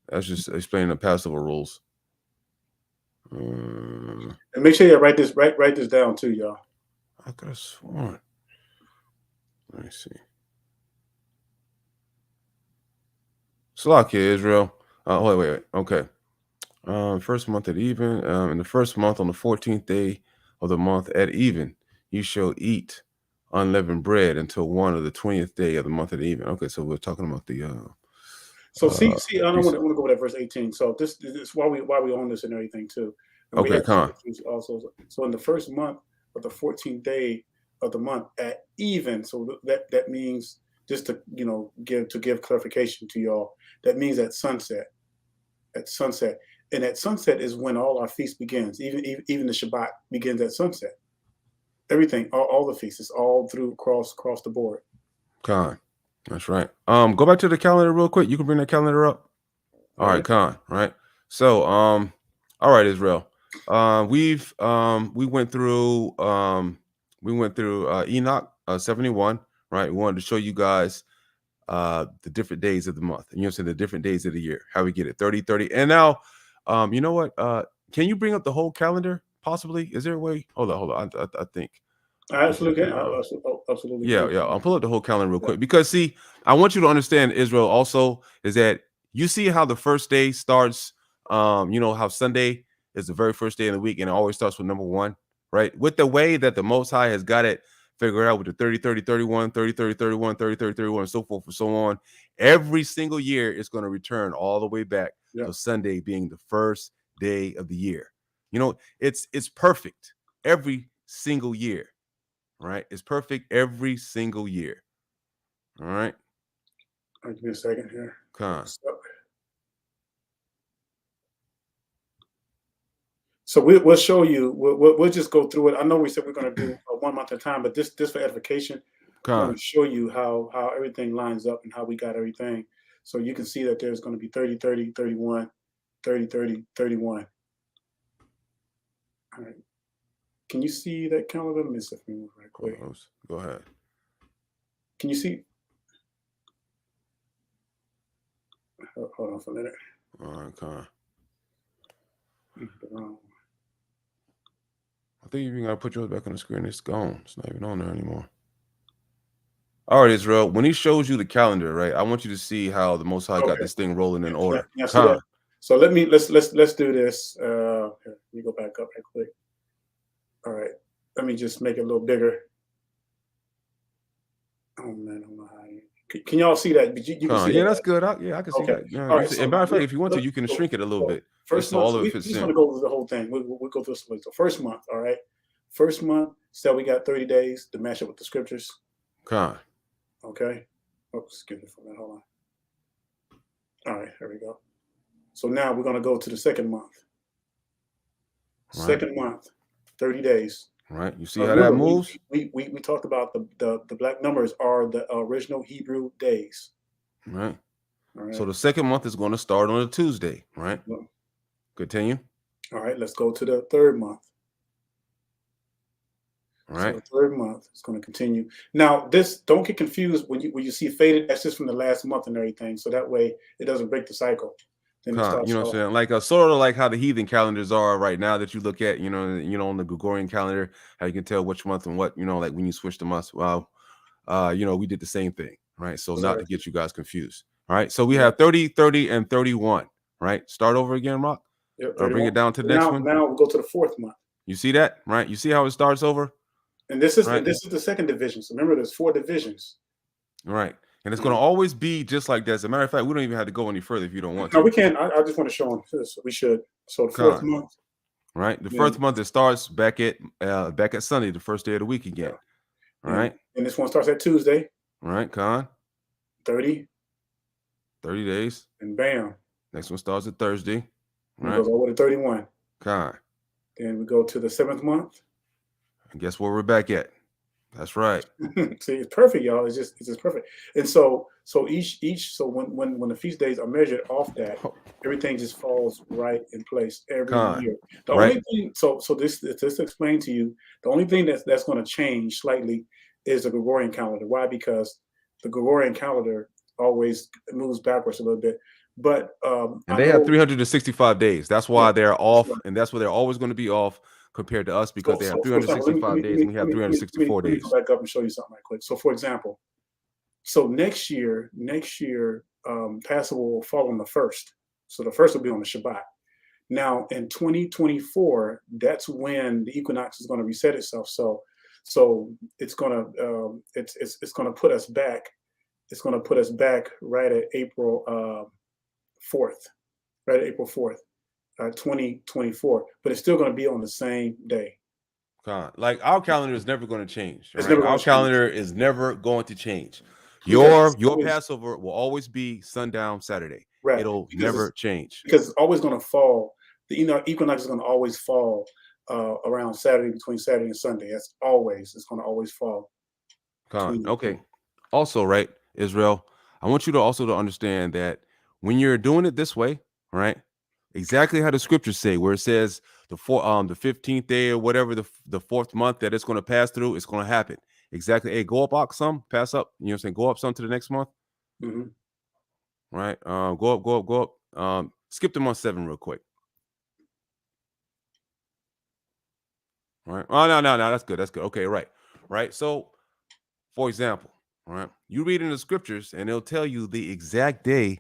That's just explaining the Passover rules. And make sure you write this down too, y'all. I could have sworn. Let me see. Salakia, Israel. Wait. Okay. First month at even. In the first month, on the 14th day of the month at even, you shall eat unleavened bread until one of the 20th day of the month at even. Okay, so we're talking about the. So see, I don't want to go with that verse 18. So this is why we own this and everything too. And okay, come also. So in the first month of the 14th day of the month at even. So that means, just to give clarification to y'all, that means at sunset. At sunset, and at sunset is when all our feast begins. Even the Shabbat begins at sunset. Everything, all the feasts, is all through across the board. Khan, that's right. Go back to the calendar real quick. You can bring that calendar up. All right, Khan. Right. So, all right, Israel. We went through Enoch 71. Right. We wanted to show you guys the different days of the month. And the different days of the year. How we get it 30. And now, you know what? Can you bring up the whole calendar? Possibly. Is there a way? Hold on. I think. Absolutely. Yeah. I'll pull up the whole calendar real quick, because see, I want you to understand, Israel, also, is that you see how the first day starts. How Sunday is the very first day of the week, and it always starts with number 1, right? With the way that the Most High has got it figured out with the 30-30-31, 30-30-31, 30-30-31, and so forth and so on. Every single year, it's going to return all the way back to Sunday being the first day of the year. It's perfect every single year. Right? It's perfect every single year. All right. Give me a second here. So we'll show you. We'll just go through it. I know we said we're going to do 1 month at a time, but this for edification, I'm going to show you how everything lines up and how we got everything. So you can see that there's going to be 30-30-31, 30-30-31. All right. Can you see that calendar? Let me see if we move right quick. Go ahead. Can you see? Hold on for a minute. All right, I think you even got to put yours back on the screen. It's gone. It's not even on there anymore. All right, Israel. When he shows you the calendar, right, I want you to see how the Most High got this thing rolling in order. So let's do this. Here, let me go back up right quick. All right, let me just make it a little bigger. Oh man, I don't know how. Can y'all see that? You can see that. That's good. I can see that. Yeah. All right, so, matter of fact, if you want to, you can shrink it a little bit. First month, we just want to go through the whole thing. We'll go through this. So first month, all right. First month, so we got 30 days to match up with the scriptures. Okay. Oh, excuse me for that. Hold on. All right, here we go. So now we're going to go to the second month. Second month, 30 days. Right. You see how that moves? We talked about the black numbers are the original Hebrew days. Right. All right. So the second month is going to start on a Tuesday, right? Yeah. Continue. All right. Let's go to the third month. All right. So the third month is going to continue. Now, this, don't get confused when you see faded. That's just from the last month and everything. So that way it doesn't break the cycle. You know what I'm saying? Like sort of like how the heathen calendars are right now that you look at, on the Gregorian calendar, how you can tell which month and what, like when you switch the months. Well, we did the same thing, right? So not to get you guys confused. All right. So we have 30, 30, and 31, right? Start over again, Rock. Yep, Bring it down to the next one. Now we'll go to the 4th month. You see that, right? You see how it starts over? And this is the second division. So remember, there's 4 divisions. Right. And it's going to always be just like that. As a matter of fact, we don't even have to go any further if you don't want to. No, we can. I just want to show them this. We should. So the 4th month. Right. The 4th month, it starts back at Sunday, the first day of the week again. Yeah. Right. And this one starts at Tuesday. Right, Con. 30 days. And bam. Next one starts at Thursday. Right. It goes all the way to 31. Con. Then we go to the 7th month. And guess where we're back at? That's right. See, it's perfect, y'all. It's just perfect. And so when the feast days are measured off that, everything just falls right in place every year. The only thing, so this to explain to you, the only thing that's going to change slightly is the Gregorian calendar. Why? Because the Gregorian calendar always moves backwards a little bit. But and they have 365 days. That's why they're off, and that's why they're always going to be off compared to us, because they have 365 days and we have 364 days. Let me go back up and show you something right quick. So, for example, next year, Passover will fall on the 1st. So the 1st will be on the Shabbat. Now, in 2024, that's when the equinox is going to reset itself. So it's going to put us back. It's going to put us back right at April 4th. Right at April 4th. 2024, but it's still going to be on the same day. Like our calendar is never going to change. Right? Our calendar is never going to change. Your Passover will always be sundown Saturday. Right. It'll never change because it's always going to fall. The equinox is going to always fall around Saturday, between Saturday and Sunday. It's going to always fall. Okay. Also, right, Israel, I want you to also understand that when you're doing it this way, right? Exactly how the scriptures say, where it says the 15th day or whatever, the 4th month that it's going to pass through, it's going to happen. Exactly. Hey, go up some, pass up. You know what I'm saying? Go up some to the next month. Mm-hmm. Right. Go up. Skip to month 7 real quick. Right. Oh, no. That's good. Okay. Right. So, for example, right, you read in the scriptures and it'll tell you the exact day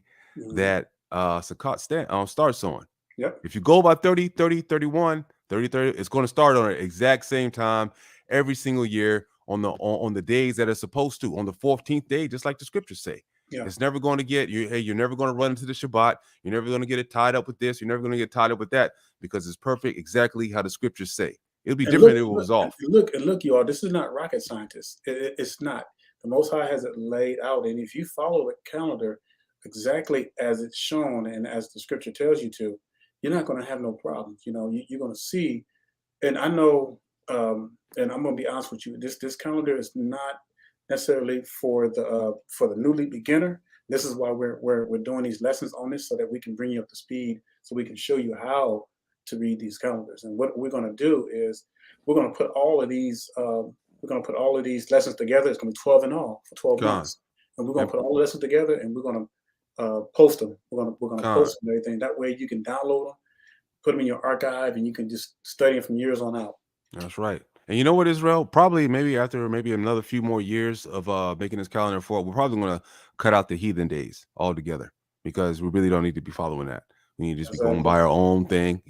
that Sukkot starts on. Yep. If you go by 30, 30, 31, 30, 30, it's going to start on the exact same time every single year on the days that are supposed to, on the 14th day, just like the scriptures say. Yeah. It's never going to get you. Hey, you're never going to run into the Shabbat. You're never going to get it tied up with this. You're never going to get tied up with that, because it's perfect exactly how the scriptures say. It'll be different if it was off. Look, you all, this is not rocket scientists. It's not. The Most High has it laid out. And if you follow the calendar exactly as it's shown and as the scripture tells you to, you're not going to have no problems. You're going to see. And I know, and I'm going to be honest with you, this calendar is not necessarily for the newly beginner. This is why we're doing these lessons on this, so that we can bring you up to speed, so we can show you how to read these calendars. And what we're going to do is we're going to put all of these lessons together. It's going to be 12 in all for 12 months, and we're going to put all the lessons together, and we're going to post them. We're going to post them and everything. That way you can download them, put them in your archive, and you can just study them from years on out. That's right. And you know what, Israel? Probably after another few more years of making this calendar for it, we're probably going to cut out the heathen days altogether, because we really don't need to be following that. We need to just be going by our own thing,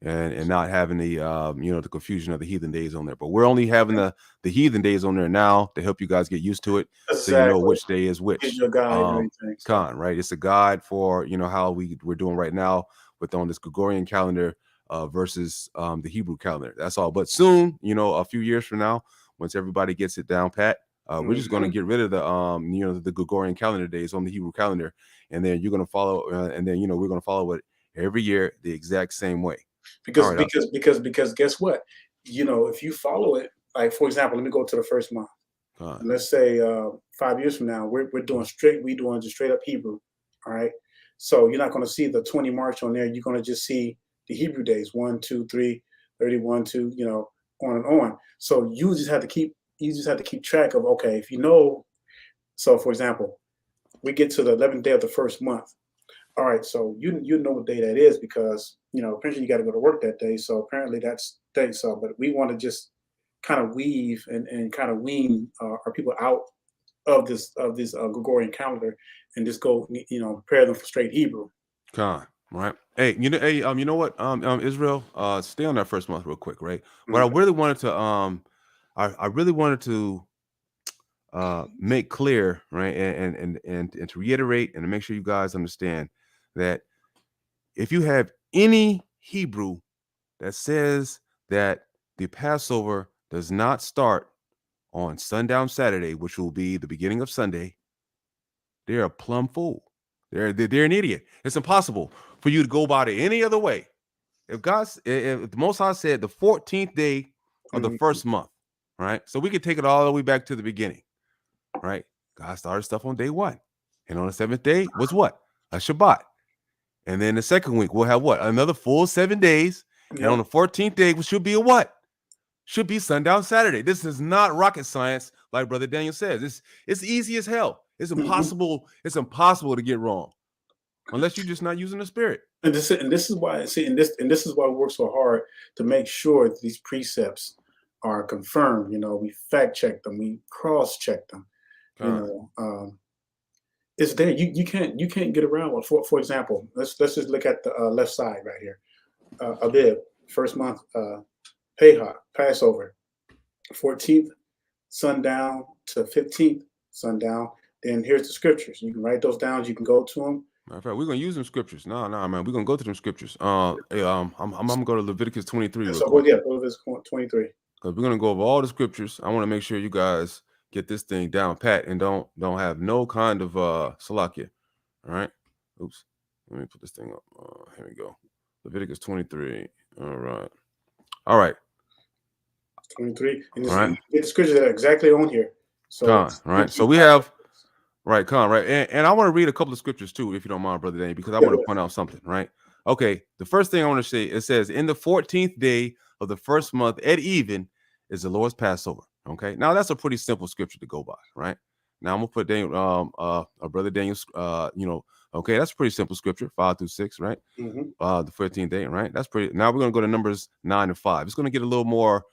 and not having the the confusion of the heathen days on there. But we're only having the heathen days on there now to help you guys get used to it, so you know which day is which. It's your guide, right? It's a guide for how we're doing right now on this Gregorian calendar versus the Hebrew calendar. That's all. But soon, a few years from now, once everybody gets it down pat, we're just going to get rid of the Gregorian calendar days on the Hebrew calendar, and then you're going to follow, and then we're going to follow it every year the exact same way. Because guess what? If you follow it, like, for example, let me go to the first month. Let's say 5 years from now, we're doing just straight up Hebrew. All right. So you're not going to see the 20 March on there. You're going to just see the Hebrew days, 1, 2, 3, 31, 2, on and on. So you just have to keep track of, okay, so for example, we get to the 11th day of the first month. All right, so you know what day that is, because apparently you got to go to work that day. So apparently that's day. So, but we want to just kind of weave and kind of wean our people out of this Gregorian calendar and just go, prepare them for straight Hebrew. Right. Hey, you know what, Israel, stay on that first month real quick, right? What I Okay. really wanted to, I really wanted to make clear, right, and to reiterate and to make sure you guys understand that if you have any Hebrew that says that the Passover does not start on sundown Saturday, which will be the beginning of Sunday, they're a plumb fool. They're an idiot. It's impossible for you to go about it any other way. If the Most High said the 14th day of the first month, right? So we could take it all the way back to the beginning, right? God started stuff on day 1, and on the 7th day was what? A Shabbat. And then the second week we'll have what? Another full 7 days, and on the 14th day should be a what? Should be sundown Saturday. This is not rocket science, like Brother Daniel says. It's easy as hell. It's impossible. It's impossible to get wrong, unless you're just not using the Spirit. And this is why this is why we work so hard to make sure that these precepts are confirmed. We fact check them, we cross check them. It's there. You can't get around one. For example, let's just look at the left side right here. Abib, first month, Pehah, Passover, 14th sundown to 15th sundown. Then here's the scriptures. You can write those down. You can go to them. Matter of fact, we're gonna use them scriptures. No, man, we're gonna go to them scriptures. I'm gonna go to Leviticus 23 real quick. Yeah, Leviticus 23. Because we're gonna go over all the scriptures. I want to make sure you guys get this thing down pat and don't have no kind of salakia. All right. Oops. Let me put this thing up. Here we go. Leviticus 23. All right. 23. And all right. Get the scriptures that are exactly on here. So all right. So we have right, right. And I want to read a couple of scriptures too, if you don't mind, Brother Danny, because I want to point out something, right? Okay. The first thing I want to say, it says, in the 14th day of the first month at even is the Lord's Passover. Okay. Now that's a pretty simple scripture to go by, right? Now I'm gonna put Daniel, Brother Daniel's, okay, that's a pretty simple scripture, 5 through 6, right? The 14th day, right? That's pretty. Now we're gonna go to Numbers 9 and 5. It's gonna get a little more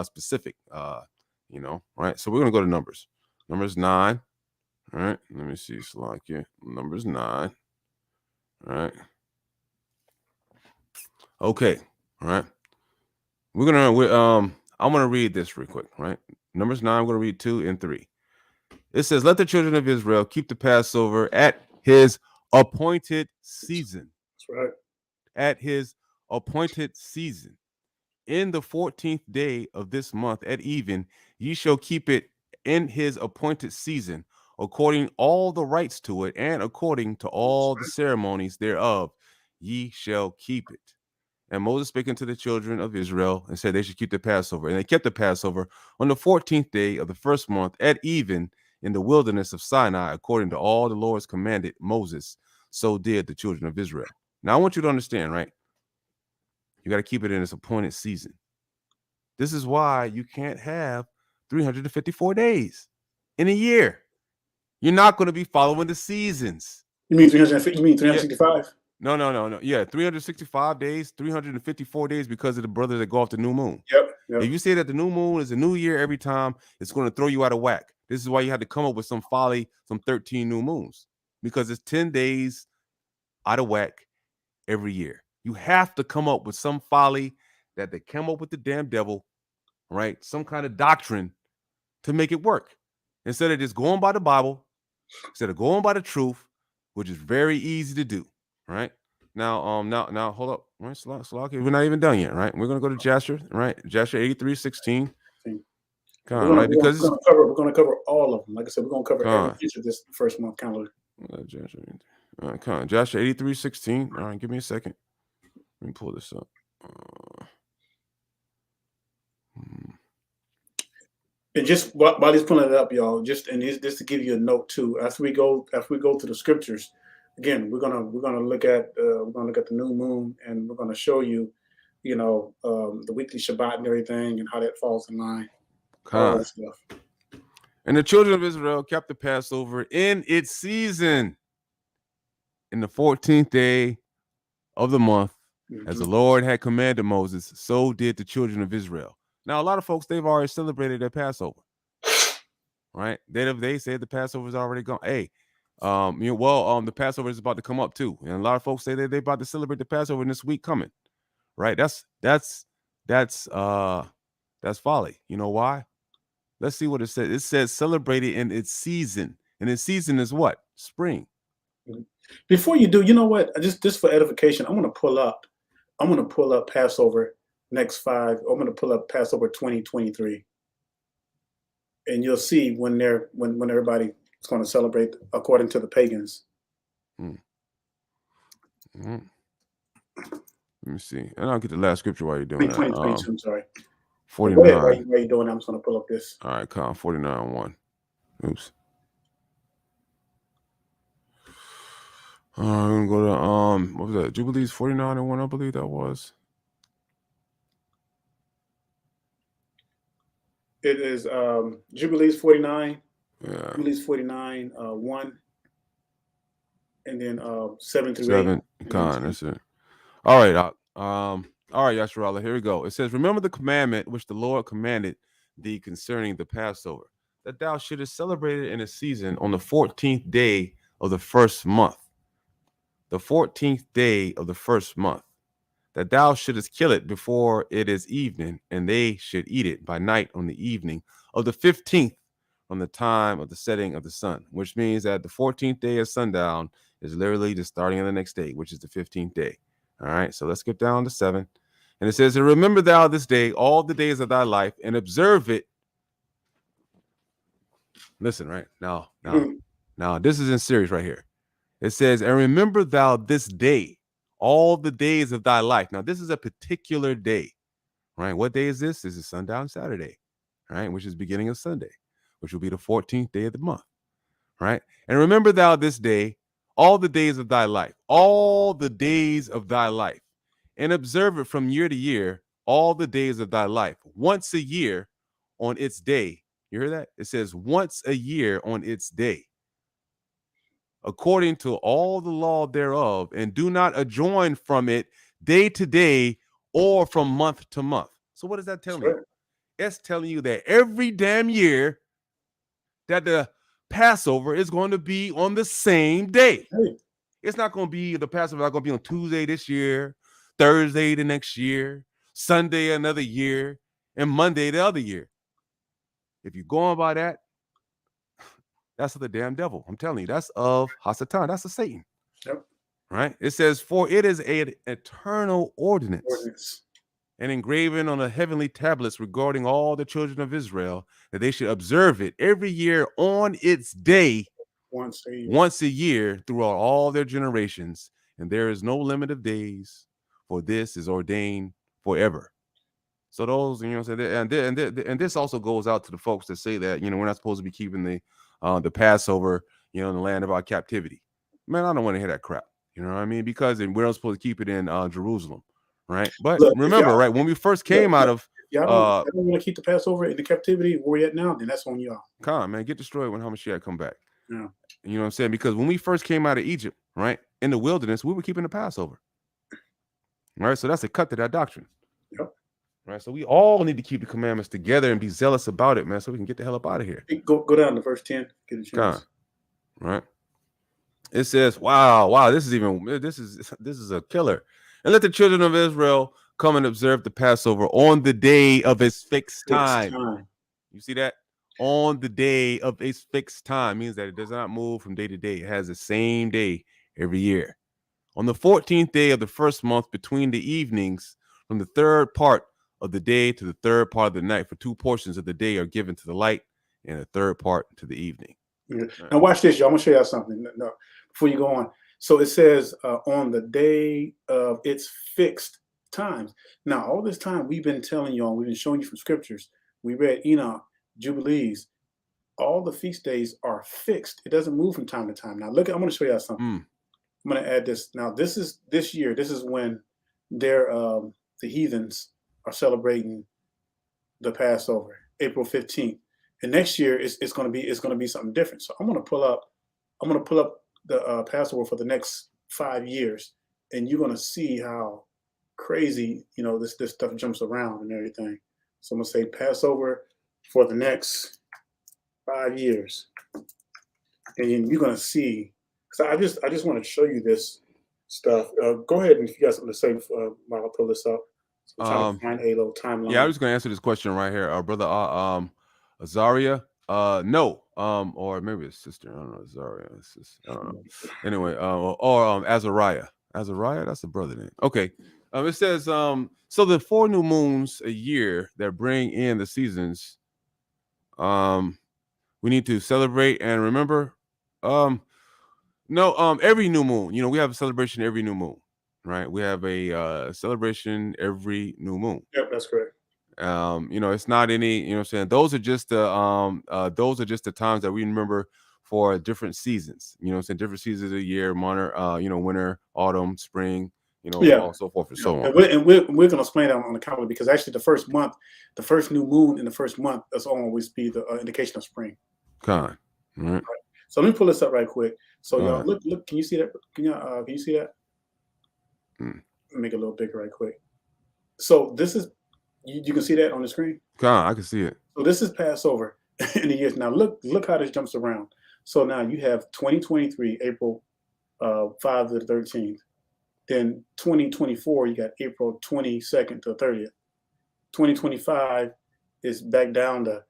specific, right? So we're gonna go to Numbers 9. All right. Let me see, Salakia. Numbers 9. All right. Okay. All right. I'm gonna read this real quick, right? Numbers 9, I'm gonna read 2 and 3. It says, let the children of Israel keep the Passover at his appointed season. That's right. At his appointed season. In the 14th day of this month at even, ye shall keep it in his appointed season, according all the rites to it, and according to all the ceremonies thereof, ye shall keep it. And Moses spake unto the children of Israel and said they should keep the Passover. And they kept the Passover on the 14th day of the first month at even in the wilderness of Sinai, according to all the Lord's commanded Moses. So did the children of Israel. Now, I want you to understand, right? You got to keep it in its appointed season. This is why you can't have 354 days in a year. You're not going to be following the seasons. You mean 350? You mean 365? No. Yeah, 365 days, 354 days because of the brothers that go off the new moon. Yep. If you say that the new moon is a new year every time, it's going to throw you out of whack. This is why you have to come up with some folly, some 13 new moons, because it's 10 days out of whack every year. You have to come up with some folly that they come up with the damn devil, right? Some kind of doctrine to make it work. Instead of just going by the Bible, instead of going by the truth, which is very easy to do. Right now, now hold up, right? Salaki, we're not even done yet, right? We're gonna go to Jasher, right? Jasher 83:16. Right? Because we're gonna cover all of them. Like I said, we're gonna cover every inch of this first month calendar. Jasher 83:16. All right, give me a second. Let me pull this up. And just while he's pulling it up, y'all, just to give you a note too. After we go to the scriptures. Again, we're gonna look at the new moon, and we're gonna show you, the weekly Shabbat and everything, and how that falls in line. All that stuff. And the children of Israel kept the Passover in its season, in the 14th day of the month As the Lord had commanded Moses, so did the children of Israel. Now, a lot of folks, they've already celebrated their Passover, right? They say the Passover is already gone. Hey, the Passover is about to come up too, and a lot of folks say that they're about to celebrate the Passover in this week coming, right? That's folly. You know why? Let's see what it says. It says celebrate it in its season, and its season is what? Spring. Before you do, you know what? Just for edification, I'm gonna pull up Passover next 5. I'm gonna pull up Passover 2023, and you'll see when everybody is going to celebrate according to the pagans. Let me see, and I'll get the last scripture while you're doing 2022. Sorry. 49. Go ahead, while you're doing that, I'm just going to pull up this. All right, Con 49:1. Oops. I'm gonna go to what was that? Jubilees 49:1, I believe that was. It is Jubilees 49. Yeah. Jubilees 49, 1, and then 7 through 7. 8. Con, that's it. All right, all right, Yasharallah, here we go. It says, remember the commandment which the Lord commanded thee concerning the Passover, that thou shouldest celebrate it in a season on the 14th day of the first month. The 14th day of the first month, that thou shouldest kill it before it is evening, and they should eat it by night on the evening of the 15th from the time of the setting of the sun, which means that the 14th day of sundown is literally the starting of the next day, which is the 15th day. All right, so let's get down to 7. And it says, and remember thou this day all the days of thy life, and observe it. Listen, right? Now, this is in serious right here. It says, and remember thou this day all the days of thy life. Now, this is a particular day, right? What day is this? This is sundown Saturday, right? Which is beginning of Sunday, which will be the 14th day of the month, right? And remember thou this day all the days of thy life, all the days of thy life, and observe it from year to year, all the days of thy life, once a year on its day. You hear that? It says once a year on its day, according to all the law thereof, and do not adjourn from it day to day or from month to month. So what does that tell you? It's telling you that every damn year that the Passover is going to be on the same day. It's not going to be, the Passover not going to be on Tuesday this year, Thursday the next year, Sunday another year, and Monday the other year. If you're going by that, that's of the damn devil. I'm telling you, that's of Hasatan. That's of Satan. Yep. Right? It says, for it is an eternal ordinance and engraven on the heavenly tablets regarding all the children of Israel, that they should observe it every year on its day, once a year throughout all their generations. And there is no limit of days, for this is ordained forever. So those, you know, and this also goes out to the folks that say that, you know, we're not supposed to be keeping the Passover, you know, in the land of our captivity. Man, I don't want to hear that crap. You know what I mean? Because we're not supposed to keep it in Jerusalem, right? But look, remember, right, when we first came out of y'all don't want to keep the Passover in the captivity where we're at now, then that's on y'all. Come on, man, get destroyed when Hamashiach come back. Yeah. You know what I'm saying? Because when we first came out of Egypt, right, in the wilderness, we were keeping the Passover. Right? So that's a cut to that doctrine. Yep. Right. So we all need to keep the commandments together and be zealous about it, man, so we can get the hell up out of here. Go down to verse 10. Get a chance. Right. It says, wow, this is a killer. And let the children of Israel come and observe the Passover on the day of its fixed time. You see that? On the day of its fixed time means that it does not move from day to day. It has the same day every year. On the 14th day of the first month, between the evenings, from the third part of the day to the third part of the night, for 2 portions of the day are given to the light, and the third part to the evening. Yeah. Right. Now watch this, y'all. I'm gonna show y'all something. No, before you go on. So it says on the day of its fixed times. Now, all this time we've been telling y'all, we've been showing you from scriptures. We read Enoch, Jubilees. All the feast days are fixed. It doesn't move from time to time. Now, look, I'm going to show y'all something. I'm going to add this. Now, this year. This is when the heathens are celebrating the Passover, April 15th. And next year it's going to be something different. So I'm going to pull up the Passover for the next 5 years, and you're going to see how crazy, this stuff jumps around and everything. So I'm gonna say Passover for the next 5 years, and then you're gonna see. Because I just want to show you this stuff. Go ahead, and if you got something to say while I pull this up. So I'm trying to find a little timeline. Yeah, I was going to answer this question right here, brother Azaria. No, or maybe his sister. I don't know, Azaria. I don't know. Anyway, or Azariah. Azariah, that's the brother name. Okay. It says so the 4 new moons a year that bring in the seasons. We need to celebrate and remember. No, every new moon. We have a celebration every new moon, right? We have a celebration every new moon. Yep, that's correct. It's not any, what I'm saying? Those are just the times that we remember for different seasons. Different seasons of the year, winter, autumn, spring, all so forth and so on. And we're going to explain that on the calendar, because actually the first new moon in the first month, that's always be the indication of spring. All right. So let me pull this up right quick. So y'all look. Can you see that? Can you see that? Make it a little bigger right quick. So this is you can see that on the screen. I can see it. So this is Passover in the years. Now look how this jumps around. So now you have 2023 April 5 to the 13th. Then 2024 you got April 22nd to 30th. 2025 is back down to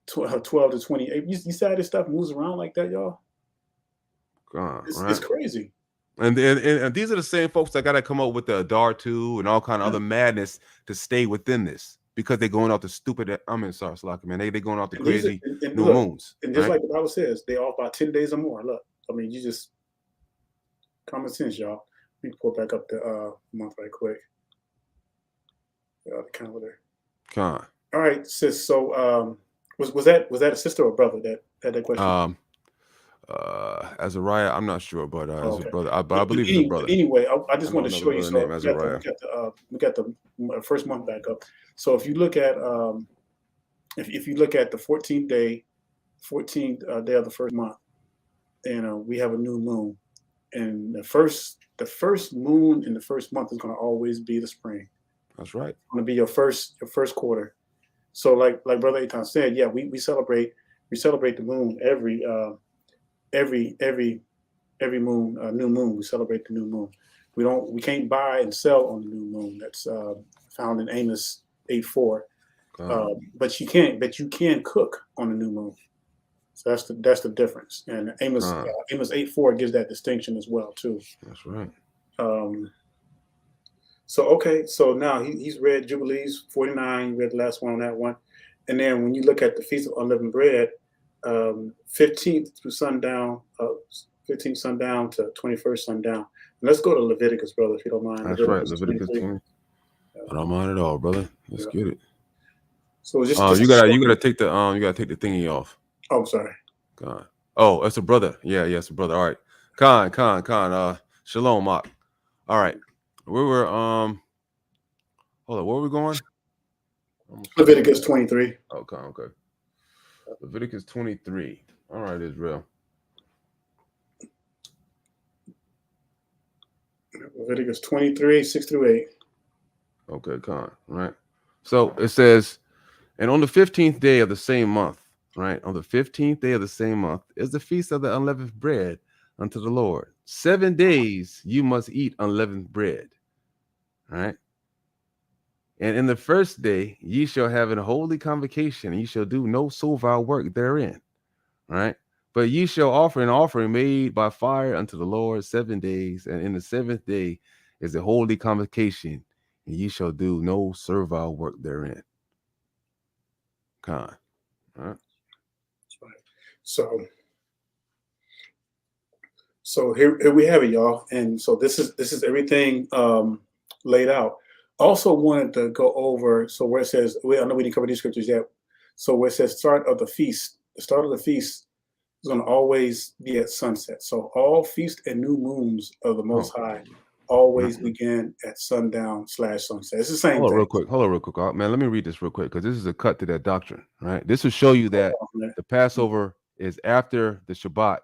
12 to 28. You see how this stuff moves around like that, y'all? It's crazy. And these are the same folks that got to come up with the Adar 2 and all kind of other madness to stay within this, because they're going off the stupid. Slocky, man. They going off the crazy new moons. And just like the Bible says, they off by 10 days or more. Look, you just common sense, y'all. Let me pull back up the month right quick. The calendar. All right, sis. So was that a sister or brother that had that question? Azariah, I'm not sure, but as a brother, but I believe it's a brother. Anyway, I just want to show you. So we got the first month back up. So if you look at if you look at the 14th day of the first month, and we have a new moon, and the first moon in the first month is going to always be the spring. That's right. It's going to be your first quarter. So like Brother Eitan said, yeah, we celebrate the moon every moon, new moon. We celebrate the new moon. We can't buy and sell on the new moon. That's found in Amos 8:4. But you can cook on the new moon. So that's the difference. And Amos 8:4 gives that distinction as well too. That's right. So now he's read Jubilees 49. Read the last one on that one, and then when you look at the Feast of Unleavened Bread, 15th through sundown, 15th sundown to 21st sundown. And let's go to Leviticus, brother, if you don't mind. That's right, Leviticus 20. I don't mind at all, brother. Let's get it. So just you gotta take the thingy off. Oh, sorry. God. Oh, that's a brother. Yeah, it's a brother. All right. Khan. Shalom, Mark. All right. We were hold on, where are we going? Leviticus 23. Okay. Leviticus 23. All right, Israel. Leviticus 23, 6 through 8. Okay, Khan. Right. So it says, and on the 15th day of the same month, right? On the 15th day of the same month is the feast of the unleavened bread unto the Lord. 7 days you must eat unleavened bread. Right. And in the first day ye shall have an holy convocation, and ye shall do no servile work therein. Right. But ye shall offer an offering made by fire unto the Lord 7 days, and in the 7th day is a holy convocation, and ye shall do no servile work therein. Khan. All right. So here we have it, y'all. And so this is everything laid out. Also wanted to go over, so where it says, I know we didn't cover these scriptures yet. So where it says start of the feast is going to always be at sunset. So all feast and new moons of the Most High always begin at sundown/sunset. It's the same thing. Hold on real quick. Man, let me read this real quick, because this is a cut to that doctrine, right? This will show you that the Passover is after the Shabbat.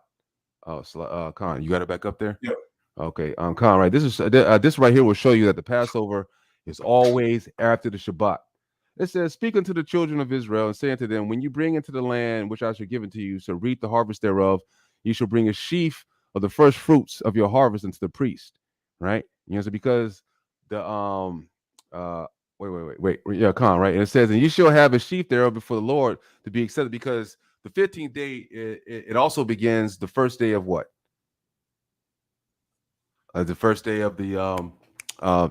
Khan, you got it back up there? Yep. Okay, Khan, right? This right here will show you that the Passover It's always after the Shabbat. It says, speak unto the children of Israel and say unto them, when you bring into the land which I shall give unto you, so reap the harvest thereof, you shall bring a sheaf of the first fruits of your harvest unto the priest. Right? You know, so because the wait. Yeah, come on, right? And it says, and you shall have a sheaf thereof before the Lord to be accepted, because the 15th day it also begins the first day of what? The first day of the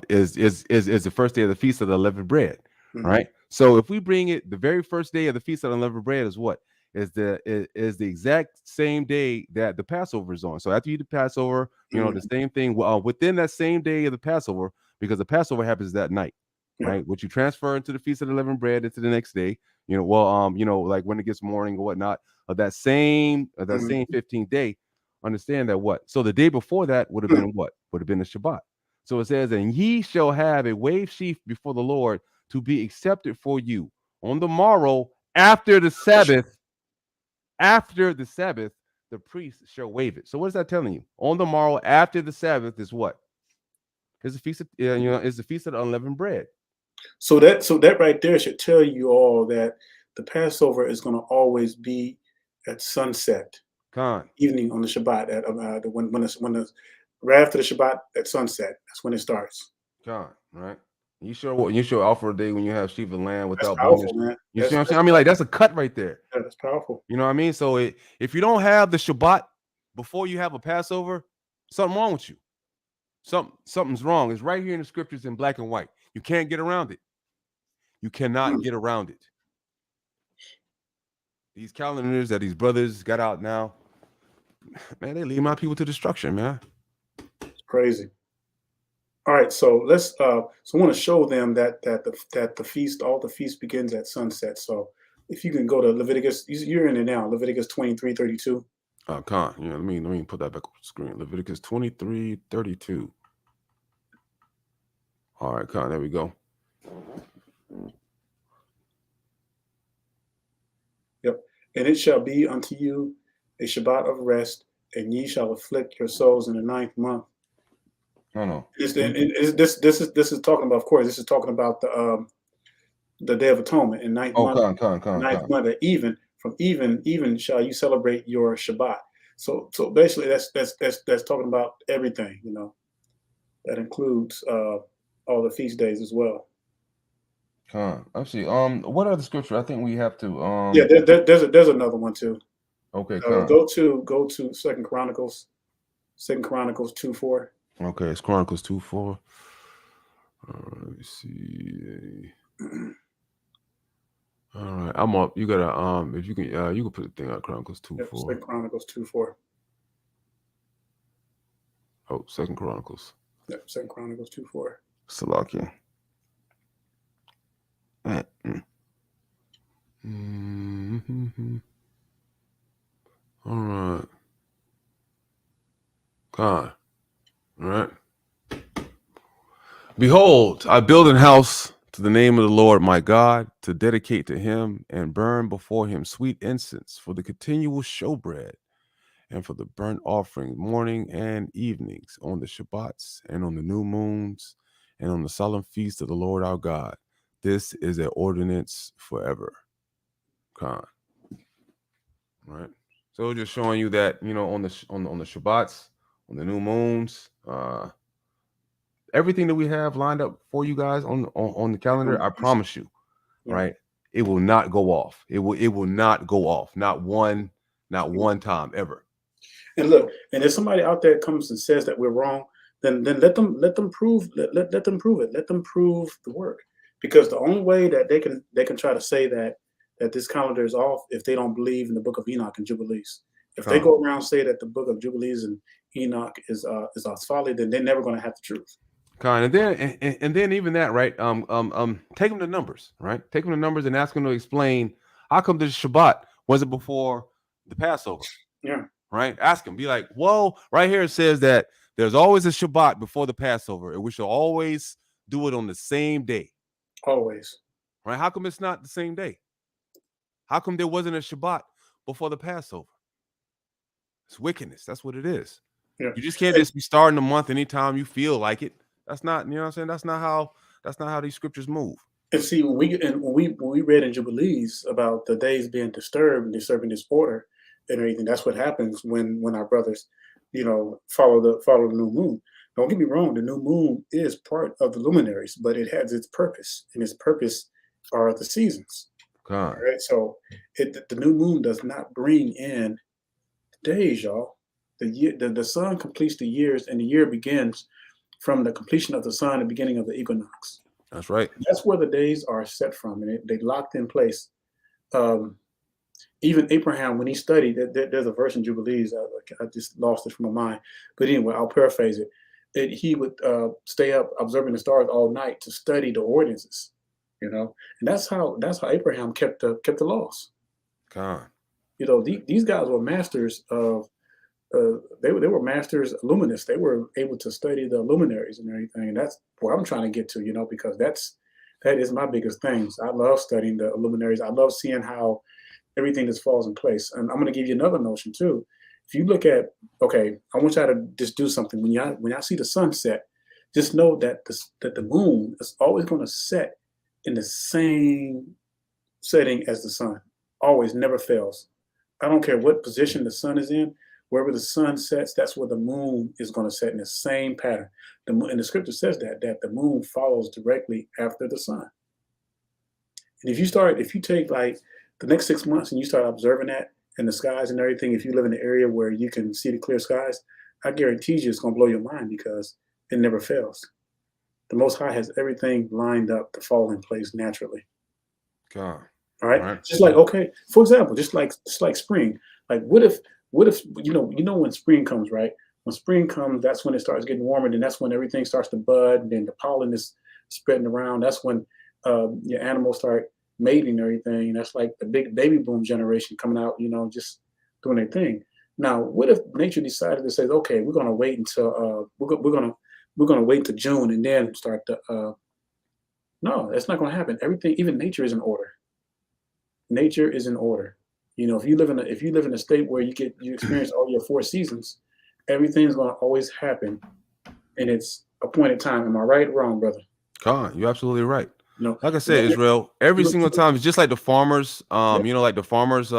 is the first day of the feast of the unleavened bread, right? So if we bring it, the very first day of the feast of the unleavened bread is what? Is the exact same day that the Passover is on. So after you do Passover, you know, the same thing within that same day of the Passover, because the Passover happens that night, right? Which you transfer into the feast of the unleavened bread into the next day. You know, well, you know, like when it gets morning or whatnot of that same 15th day. Understand that what? So the day before that would have been what? Would have been the Shabbat. So it says, and ye shall have a wave sheaf before the Lord to be accepted for you on the morrow after the Sabbath. After the Sabbath, the priest shall wave it. So what is that telling you? On the morrow after the Sabbath is what? Is the feast of is the feast of the unleavened bread. So that right there should tell you all that the Passover is going to always be at sunset. Evening on the Shabbat at right after the Shabbat at sunset. That's when it starts. Right. You sure offer a day when you have sheep and lamb without that's powerful, man. You see what I'm saying? I mean, like that's a cut right there. Yeah, that's powerful. You know what I mean? So if you don't have the Shabbat before you have a Passover, something wrong with you. Something's wrong. It's right here in the scriptures in black and white. You can't get around it. You cannot get around it. These calendars that these brothers got out now, man, they lead my people to destruction, man. It's crazy. All right, so let's so I want to show them that the feast, all the feast begins at sunset. So if you can go to Leviticus, you're in it now, Leviticus 23:32. Con, let me put that back on the screen. Leviticus 23:32. All right, Con, there we go. Yep. And it shall be unto you a Shabbat of rest, and ye shall afflict your souls in the 9th month. No. This is talking about, of course, this is talking about the Day of Atonement in 9th month. Ninth month, even shall you celebrate your Shabbat. So basically, that's talking about everything. You know, that includes all the feast days as well. Actually, what other scripture? I think we have to. Yeah, there's another one too. Okay, go to Second Chronicles 2:4. Okay, it's Chronicles 2:4. Let me see. All right, I'm up. You gotta if you can put the thing out. Chronicles 2:4. Second Chronicles 2:4. Oh, Second Chronicles. Yep, Second Chronicles 2:4. Salakia. All right. God. All right. Behold, I build an house to the name of the Lord my God, to dedicate to him and burn before him sweet incense for the continual showbread and for the burnt offering morning and evenings on the Shabbats and on the new moons and on the solemn feast of the Lord our God. This is an ordinance forever. Con. Right. So just showing you that, on the Shabbats, on the new moons, everything that we have lined up for you guys on the calendar, I promise you, right? It will not go off. It will not go off. Not one time ever. And look, and if somebody out there comes and says that we're wrong, then let them prove let them prove it. Let them prove the work. Because the only way that they can try to say that this calendar is off if they don't believe in the book of Enoch and Jubilees. If they go around and say that the book of Jubilees and Enoch is folly, then they're never going to have the truth. And then even that, right? Take them to numbers, right? Take them to numbers and ask them to explain how come the Shabbat wasn't before the Passover. Yeah. Right? Ask them. Be like, well, right here it says that there's always a Shabbat before the Passover, and we shall always do it on the same day. Always. Right? How come it's not the same day? How come there wasn't a Shabbat before the Passover? It's wickedness. That's what it is. Yeah. You just can't just be starting the month anytime you feel like it. That's not, you know what I'm saying? That's not That's not how these scriptures move. And see, when we read in Jubilees about the days being disturbed and disturbing this order and everything, that's what happens when our brothers, follow the new moon. Don't get me wrong, the new moon is part of the luminaries, but it has its purpose, and its purpose are the seasons. God. All right, so the new moon does not bring in days, y'all. The sun completes the years, and the year begins from the completion of the sun, the beginning of the equinox. That's right. That's where the days are set from, and they locked in place. Even Abraham, when he studied, there's a verse in Jubilees. I just lost it from my mind, but anyway, I'll paraphrase it. He would stay up observing the stars all night to study the ordinances, and that's how Abraham kept the laws. God. These guys were masters of. They were masters luminists. They were able to study the luminaries and everything, and that's what I'm trying to get to. Because that is my biggest things. I love studying the luminaries. I love seeing how everything just falls in place. And I'm going to give you another notion too. If you look at, I want y'all to just do something. When y'all see the sunset, just know that the moon is always going to set in the same setting as the sun. Always, never fails. I don't care what position the sun is in. Wherever the sun sets, that's where the moon is going to set in the same pattern. And the scripture says that the moon follows directly after the sun. And if you take like the next 6 months and you start observing that in the skies and everything, if you live in an area where you can see the clear skies, I guarantee you it's going to blow your mind because it never fails. The Most High has everything lined up to fall in place naturally. God. All right. Just like, for example, just like spring. Like what if when spring comes, right? When spring comes, that's when it starts getting warmer, and that's when everything starts to bud, and then the pollen is spreading around. That's when your animals start mating and everything. That's like the big baby boom generation coming out, just doing their thing. Now, what if nature decided to say, okay, we're gonna wait until we're gonna wait till June and then start the no, that's not gonna happen. Everything, even nature is in order. Nature is in order. If you live in a state where you experience all your 4 seasons, everything's going to always happen in its appointed time. Am I right or wrong, brother? God, you're absolutely right. No, like I said, Israel, every single time, it's just like the farmers. Like the farmers.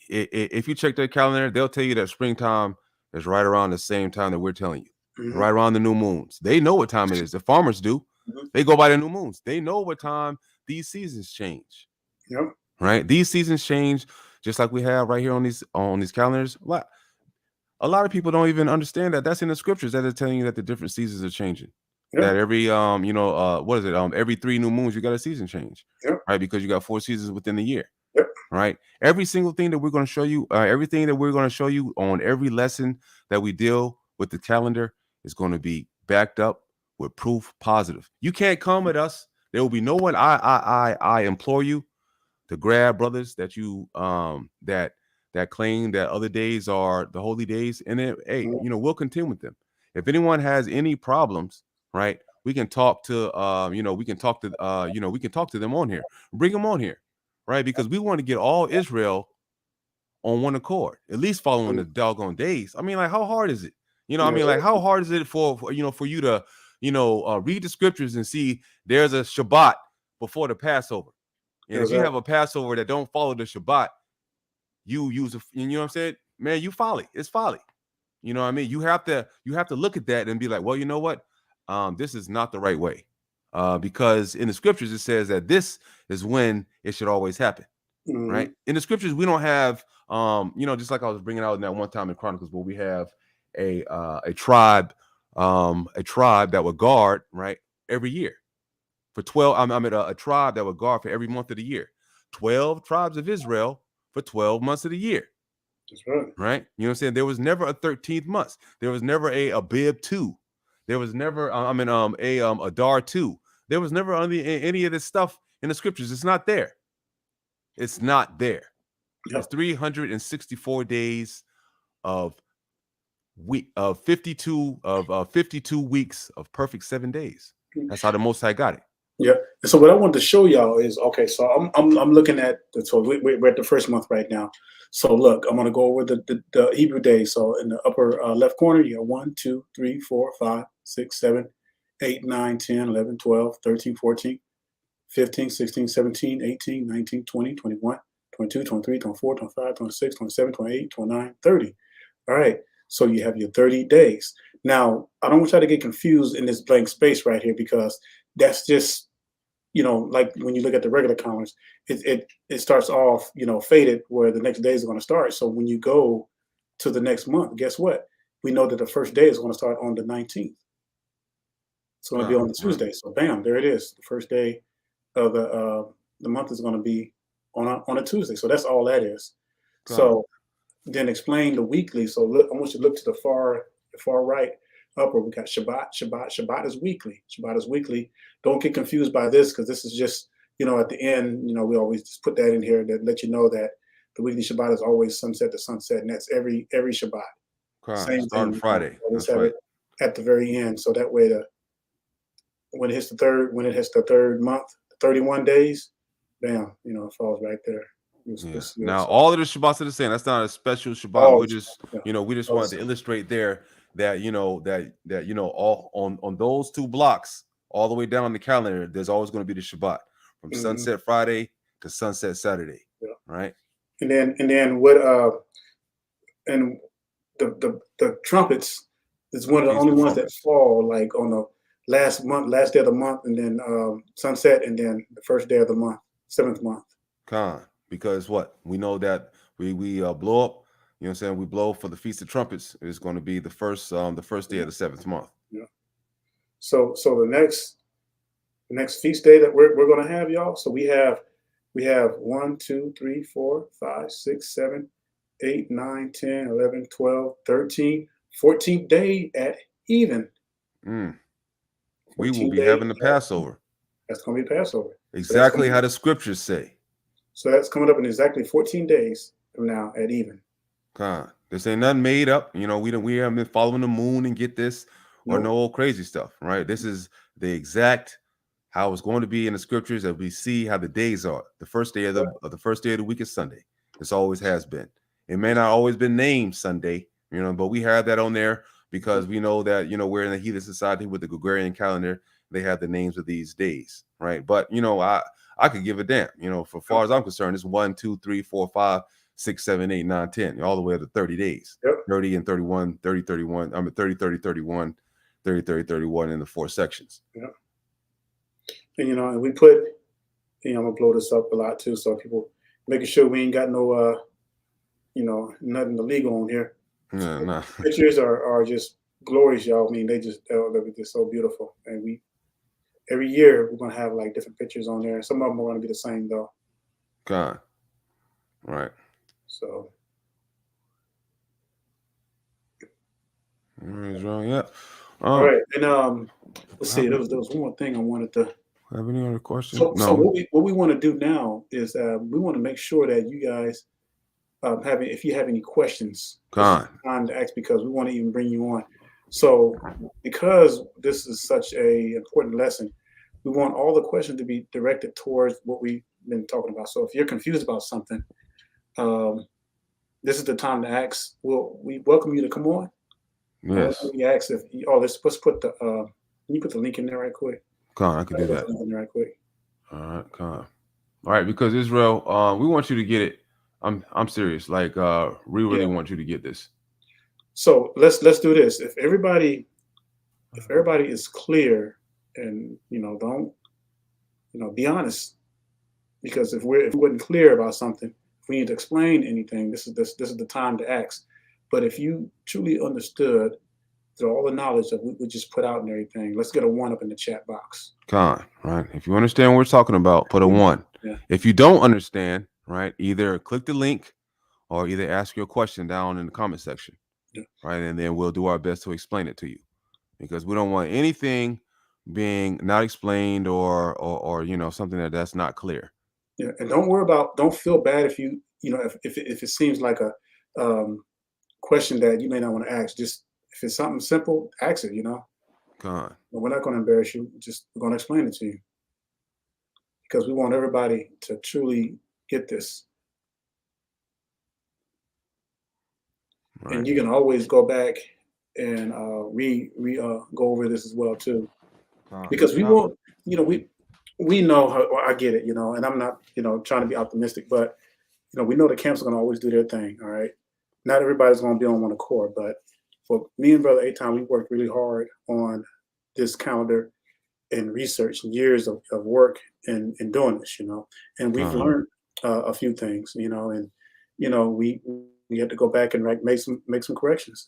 If you check their calendar, they'll tell you that springtime is right around the same time that we're telling you, right around the new moons. They know what time it is. The farmers do. They go by the new moons. They know what time these seasons change. Yep. Right, these seasons change just like we have right here on these calendars. A lot of people don't even understand that that's in the scriptures that are telling you that the different seasons are changing. Yep. That every every 3 new moons you got a season change. Yep. Right, because you got 4 seasons within the year. Yep. Right, every single thing that we're going to show you, everything that we're going to show you on every lesson that we deal with the calendar is going to be backed up with proof positive. You can't come at us. There will be no one. I implore you to grab brothers that you that claim that other days are the holy days, and then we'll contend with them. If anyone has any problems, right, we can talk to we can talk to them on here. Bring them on here, right? Because we want to get all Israel on one accord, at least following the doggone days. I mean, like, how hard is it? How hard is it for you to read the scriptures and see there's a Shabbat before the Passover? And if you have a Passover that don't follow the Shabbat, you use what I'm saying? Man, you folly. It's folly. You know what I mean? You have to look at that and be like, well, you know what? This is not the right way. Because in the scriptures, it says that this is when it should always happen. Right? In the scriptures, we don't have just like I was bringing out in that one time in Chronicles, where we have a tribe that would guard, right, every year. For 12, a tribe that would guard for every month of the year. 12 tribes of Israel for 12 months of the year. That's right. Right? You know what I'm saying? There was never a 13th month. There was never a Abib 2. There was never a Adar 2. There was never any of this stuff in the scriptures. It's not there. It's not there. Yep. It's 364 days of 52 weeks of perfect 7 days. That's how the Most High got it. Yeah. And so what I wanted to show y'all is, so I'm looking at we're at the first month right now. So look, I'm gonna go over the Hebrew days. So in the upper left corner, you have 1, 2, 3, 4, 5, 6, 7, 8, 9, 10, 11, 12, 13, 14, 15, 16, 17, 18, 19, 20, 21, 22, 23, 24, 25, 26, 27, 28, 29, 30. All right. So you have your 30 days. Now, I don't want y'all to get confused in this blank space right here, because that's just, like when you look at the regular calendars, it starts off, faded where the next day is going to start. So when you go to the next month, guess what? We know that the first day is going to start on the 19th. It's going to be on the Tuesday. So bam, there it is. The first day of the month is going to be on a Tuesday. So that's all that is. So then explain the weekly. So look, I want you to look to the far right upper. We got Shabbat is weekly. Shabbat is weekly. Don't get confused by this, because this is just, at the end, we always just put that in here to let you know that the weekly Shabbat is always sunset to sunset, and that's every Shabbat. Same starting thing. Friday. Always have it at the very end, so that way when it hits the third month, 31 days, bam, it falls right there. Now, all of the Shabbats are the same. That's not a special Shabbat. We just wanted to illustrate there that all on those two blocks, all the way down the calendar, there's always going to be the Shabbat from sunset Friday to sunset Saturday, right? And then what? And the trumpets is one of the only ones that fall like on the last day of the month, and then sunset, and then the first day of the month, 7th month. Because we know that we blow up, we blow for the Feast of Trumpets is going to be the first day of the 7th month. Yeah. So the next feast day that we're going to have, y'all. So we have 1, 2, 3, 4, 5, 6, 7, 8, 9, 10, 11, 12, 13, 14th day at even. We will be having the Passover. That's going to be Passover. Exactly how the scriptures say. So that's coming up in exactly 14 days from now at even. This ain't nothing made up. We haven't been following the moon and get this or no old crazy stuff, right? This is the exact how it's going to be in the scriptures, that we see how the days are. The first day of the week is Sunday. This always has been. It may not always been named Sunday, but we have that on there because we know that we're in a heathen society with the Gregorian calendar. They have the names of these days, right? But I could give a damn. For far as I'm concerned, it's 1, 2, 3, 4, 5, 6, 7, 8, 9, 10, all the way up to 30 days. 30 and 31, 30, 31. 30, 30, 31, 30, 30, 31 in the 4 sections. Yeah. And and we put, I'm gonna blow this up a lot too, so people making sure we ain't got no nothing illegal on here. No. Pictures are just glorious, y'all. I mean, they're just so beautiful, and every year we're gonna have like different pictures on there. Some of them are gonna be the same though. Right. So. Yeah. All right, and let's see. There was one more thing I wanted to. Have any other questions? So what we want to do now is we want to make sure that you guys if you have any questions, time to ask, because we want to even bring you on. So because this is such a important lesson, we want all the questions to be directed towards what we've been talking about. So if you're confused about something, this is the time to ask. We welcome you to come on. Yes. We ask if let's put the can you put the link in there right quick? I can do that. In there right quick. All right, all right, because Israel, we want you to get it. I'm serious. Like we really want you to get this. So let's do this. If everybody is clear, and don't be honest, because if we wasn't clear about something, if we need to explain anything, this is the time to ask. But if you truly understood through all the knowledge that we just put out and everything, let's get a 1 up in the chat box. Right. If you understand what we're talking about, put a 1. Yeah. If you don't understand, right, either click the link or either ask your question down in the comment section. Yeah. Right. And then we'll do our best to explain it to you, because we don't want anything being not explained or something that's not clear. Yeah. And don't feel bad if if it seems like a question that you may not want to ask. Just if it's something simple, ask it. But we're not going to embarrass you. We're going to explain it to you, because we want everybody to truly get this. Right. And you can always go back and go over this as well too. because we won't, we know how, well, I get it, and I'm not, trying to be optimistic, but we know the camps are going to always do their thing. All right. Not everybody's going to be on one accord, but for me and Brother Aton, we worked really hard on this calendar and research and years of work and doing this, and we've learned a few things, and, we had to go back and make some corrections.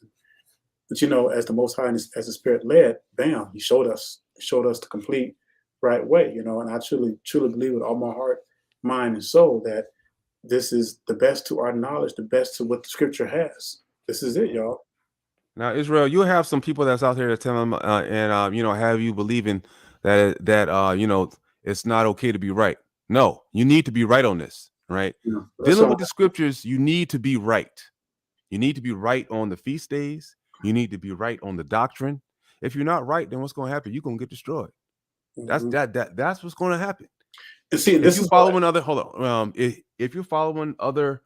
But, as the Most High and as the Spirit led, bam, he showed us the complete right way, and I truly believe with all my heart, mind, and soul that this is the best to our knowledge, the best to what the Scripture has. This is it, y'all. Now, Israel, you have some people that's out there that tell them and have you believing that it's not okay to be right. No, you need to be right on this, right? Dealing with the Scriptures, you need to be right. You need to be right on the feast days. You need to be right on the doctrine. If you're not right, then what's going to happen? You're going to get destroyed. That's what's going to happen. And see, if you're following if you're following other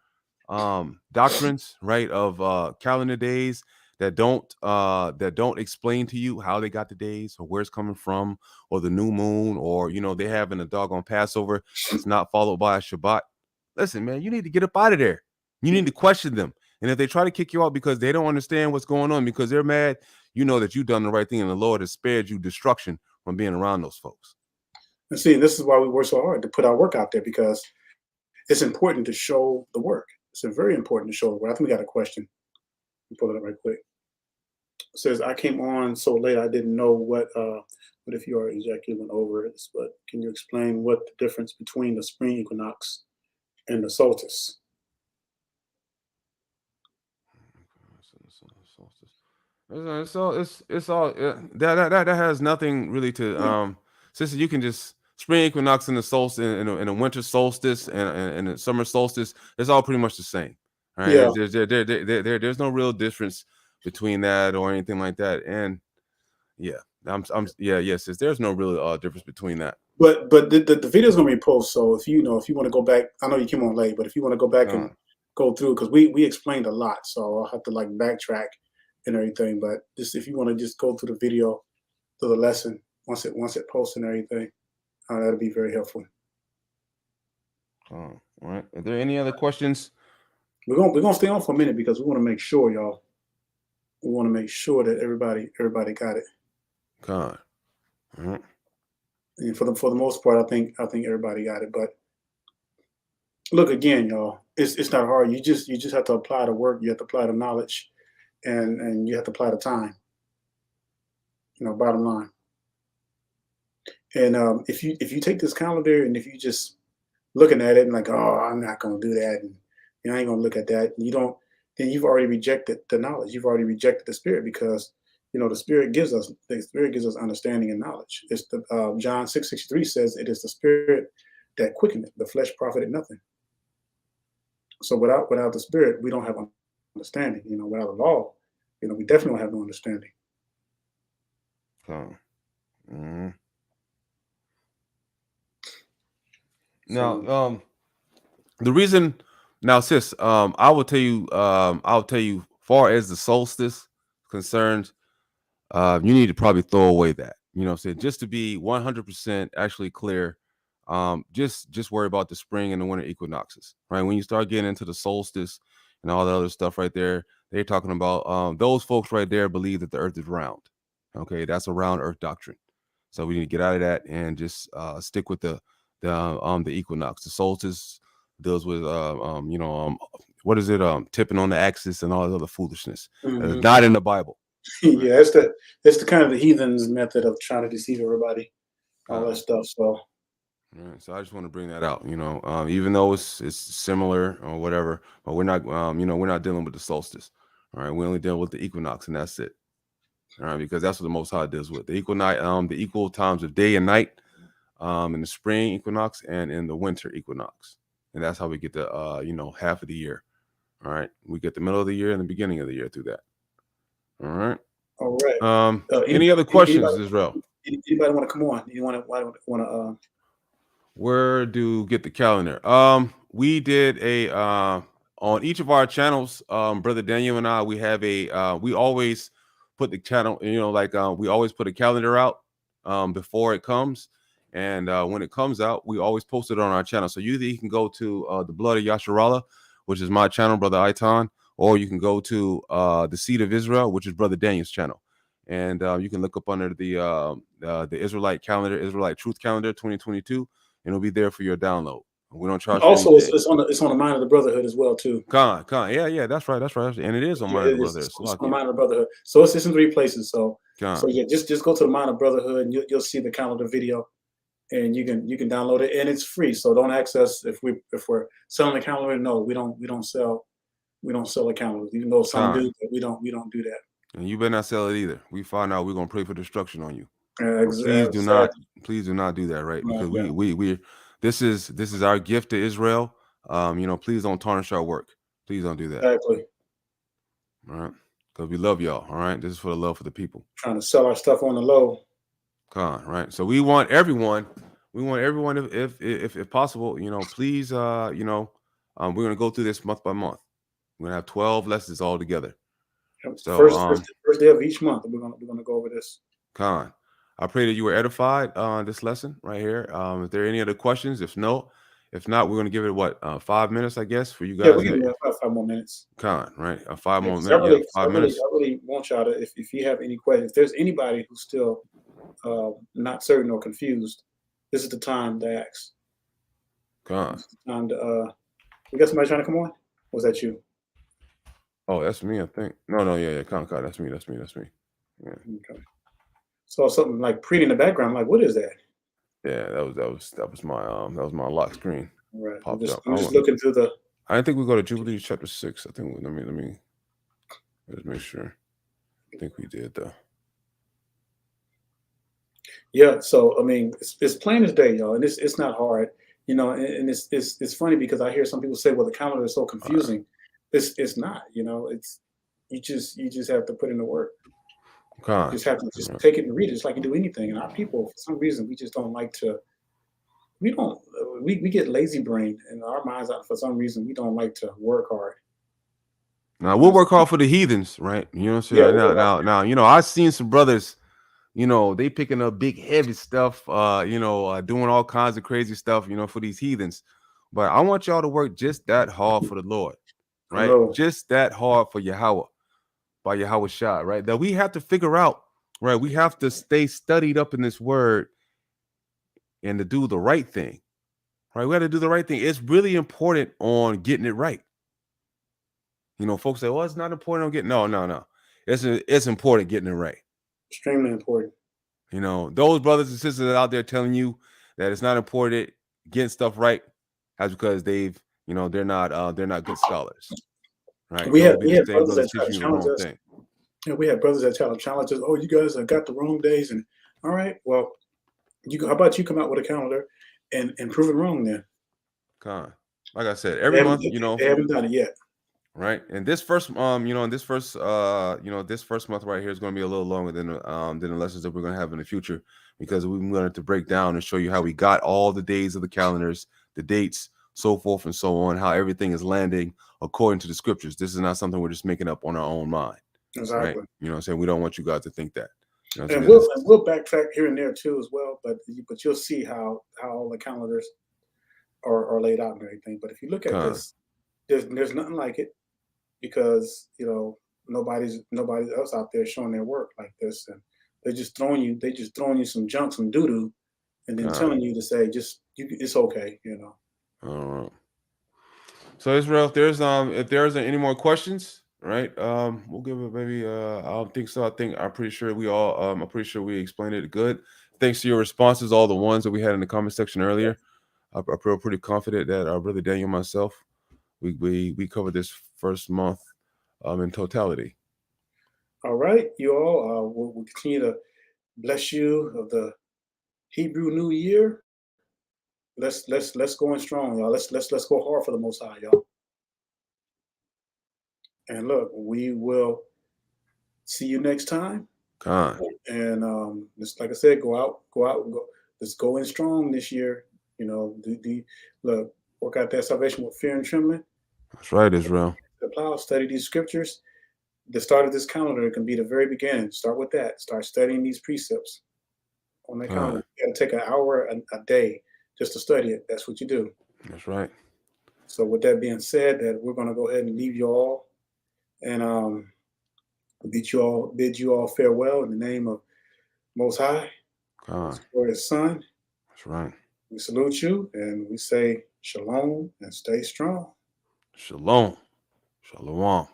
doctrines, right, of calendar days that don't explain to you how they got the days or where it's coming from, or the new moon, or they having a doggone Passover that's not followed by a Shabbat. Listen, man, you need to get up out of there. You need to question them. And if they try to kick you out because they don't understand what's going on, because they're mad, that you've done the right thing and the Lord has spared you destruction from being around those folks. And see, this is why we work so hard to put our work out there, because it's important to show the work. It's very important to show the work. I think we got a question. Let me pull it up right quick. It says, I came on so late I didn't know what if you are exactly went over this, but can you explain what the difference between the spring equinox and the solstice? It's all that has nothing really to sister. You can just spring equinox and the solstice and a winter solstice and a summer solstice. It's all pretty much the same. Right? Yeah. There's no real difference between that or anything like that. And yes, there's no real difference between that. But the video is gonna be posted. So if you want to go back, I know you came on late, but if you want to go back and go through, because we explained a lot, so I'll have to backtrack and everything. But just if you want to just go through the video, to the lesson once it posts and everything, that'll be very helpful. All right. Are there any other questions? We're gonna stay on for a minute because we want to make sure, y'all. We want to make sure that everybody got it. God. Mm-hmm. And for the most part, I think everybody got it. But look again, y'all. It's not hard. You just have to apply the work. You have to apply the knowledge, and you have to apply the time. Bottom line. And if you take this calendar and if you just looking at it and like, oh, I'm not gonna do that, and I ain't gonna look at that, and you don't, then you've already rejected the knowledge. You've already rejected the Spirit, because the Spirit gives us understanding and knowledge. It's the John 6:63 says it is the Spirit that quickeneth, the flesh profited nothing. So without the Spirit, we don't have understanding. Without the law, we definitely don't have no understanding. Now, the reason, now, sis, I will tell you, far as the solstice concerned, you need to probably throw away that. Just to be 100% actually clear, just worry about the spring and the winter equinoxes, right? When you start getting into the solstice and all the other stuff right there, they're talking about those folks right there believe that the earth is round. Okay, that's a round earth doctrine. So we need to get out of that and just stick with the equinox. The solstice deals with what is it, tipping on the axis and all that other foolishness. Mm-hmm. Not in the Bible. Yeah, it's the kind of the heathens method of trying to deceive everybody, all that stuff. So so I just want to bring that out, even though it's similar or whatever, but we're not we're not dealing with the solstice. All right, we only deal with the equinox, and that's it. All right, because that's what the Most High deals with. The equinox, the equal times of day and night, in the spring equinox and in the winter equinox. And that's how we get the half of the year. All right. We get the middle of the year and the beginning of the year through that. All right. All right. Any other questions, Israel? Anybody want to come on? You want to where do get the calendar? We did a on each of our channels, Brother Daniel and I, we have a we always put the channel, we always put a calendar out before it comes. And when it comes out, we always post it on our channel. So you can go to the Blood of Yasharallah, which is my channel, Brother Aitan, or you can go to the Seed of Israel, which is Brother Daniel's channel. And you can look up under the Israelite calendar, Israelite Truth Calendar 2022, and it'll be there for your download. We don't charge. Also, it's on the Mind of the Brotherhood as well too. Yeah, that's right, and it is on Mind of the Brotherhood. It's on Mind of the Brotherhood. So it's in 3 places. So yeah, just go to the Mind of Brotherhood, and you'll see the calendar video, and you can download it, and it's free. So don't ask us if we're selling a calendar. No, we don't sell a calendar. Even though some do, but we don't do that. And you better not sell it either. We find out, we're gonna pray for destruction on you. Exactly. Please do not do that, right? Because we this is our gift to Israel. Please don't tarnish our work. Please don't do that. Exactly. All right, because we love y'all. All right, this is for the love for the people. Trying to sell our stuff on the low. Right. So we want everyone. If possible, please, we're gonna go through this month by month. We're gonna have 12 lessons all together. So first day of each month, we're gonna go over this. Khan, I pray that you were edified on this lesson right here. If there are any other questions, if not, we're going to give it 5 minutes, I guess, for you guys. Yeah, we can have 5 more minutes. Khan, right? 5 more minutes. 5 minutes. I really want y'all to, if you have any questions, if there's anybody who's still not certain or confused, this is the time to ask. Khan. Time to, we got somebody trying to come on? Or was that you? Oh, that's me, I think. No, yeah, Khan, that's me. Yeah. Okay. So something like pretty in the background. Like, what is that? Yeah, that was my lock screen. Right. Popped I'm up. just looking through the. I didn't think we go to Jubilees chapter 6. I think let me let's make sure. I think we did though. Yeah. So I mean, it's plain as day, y'all, and it's not hard, and it's funny because I hear some people say, well, the calendar is so confusing. It's not. It's you just have to put in the work. You just have to take it and read it. It's like you do anything. And our people, for some reason, we just don't like to. We get lazy brained in our minds. For some reason, we don't like to work hard. Now we'll work hard for the heathens, right? You know what I'm saying? Yeah, now, I've seen some brothers, they picking up big heavy stuff, doing all kinds of crazy stuff, for these heathens. But I want y'all to work just that hard for the Lord, right? Just that hard for Yahweh. By Yahweh Shah, right? That we have to figure out, right? We have to stay studied up in this word and to do the right thing, right? We got to do the right thing. It's really important on getting it right. Folks say, well, it's not important on getting, no. It's important getting it right. Extremely important. Those brothers and sisters out there telling you that it's not important getting stuff right, that's because they're not good scholars. Right. We have brothers that challenge us. And we have brothers that challenge us. Oh, you guys have got the wrong days. And all right, well, how about you come out with a calendar and prove it wrong then? Like I said, every month, they haven't done it yet. Right. And this first this first month right here is going to be a little longer than the lessons that we're going to have in the future, because we wanted to break down and show you how we got all the days of the calendars, the dates, so forth and so on, how everything is landing according to the scriptures. This is not something we're just making up on our own mind. Exactly. Right? You know what I'm saying? We don't want you guys to think that. And we'll backtrack here and there too as well, but you'll see how all the calendars are laid out and everything. But if you look at this, there's nothing like it, because nobody's else out there showing their work like this, and they're just throwing you some junk, some doo-doo, and then telling you to say it's okay, All right. So Israel, if there's any more questions, right? We'll give it maybe. I don't think so. I'm pretty sure we explained it good. Thanks to your responses, all the ones that we had in the comment section earlier. I feel pretty confident that our brother Daniel and myself, we covered this first month in totality. All right, you all. We'll continue to bless you of the Hebrew New Year. Let's go in strong, y'all. Let's go hard for the Most High, y'all. And look, we will see you next time. And just like I said, go out. Let's go in strong this year. Look, work out that salvation with fear and trembling. That's right, Israel. The plow, study these scriptures. The start of this calendar can be the very beginning. Start with that. Start studying these precepts on that God. calendar. You got to take an hour a day just to study it. That's what you do. That's right. So with that being said, that we're going to go ahead and leave you all and bid you all farewell in the name of Most High, God. for His Son. That's right. We salute you and we say shalom and stay strong. Shalom. Shalom.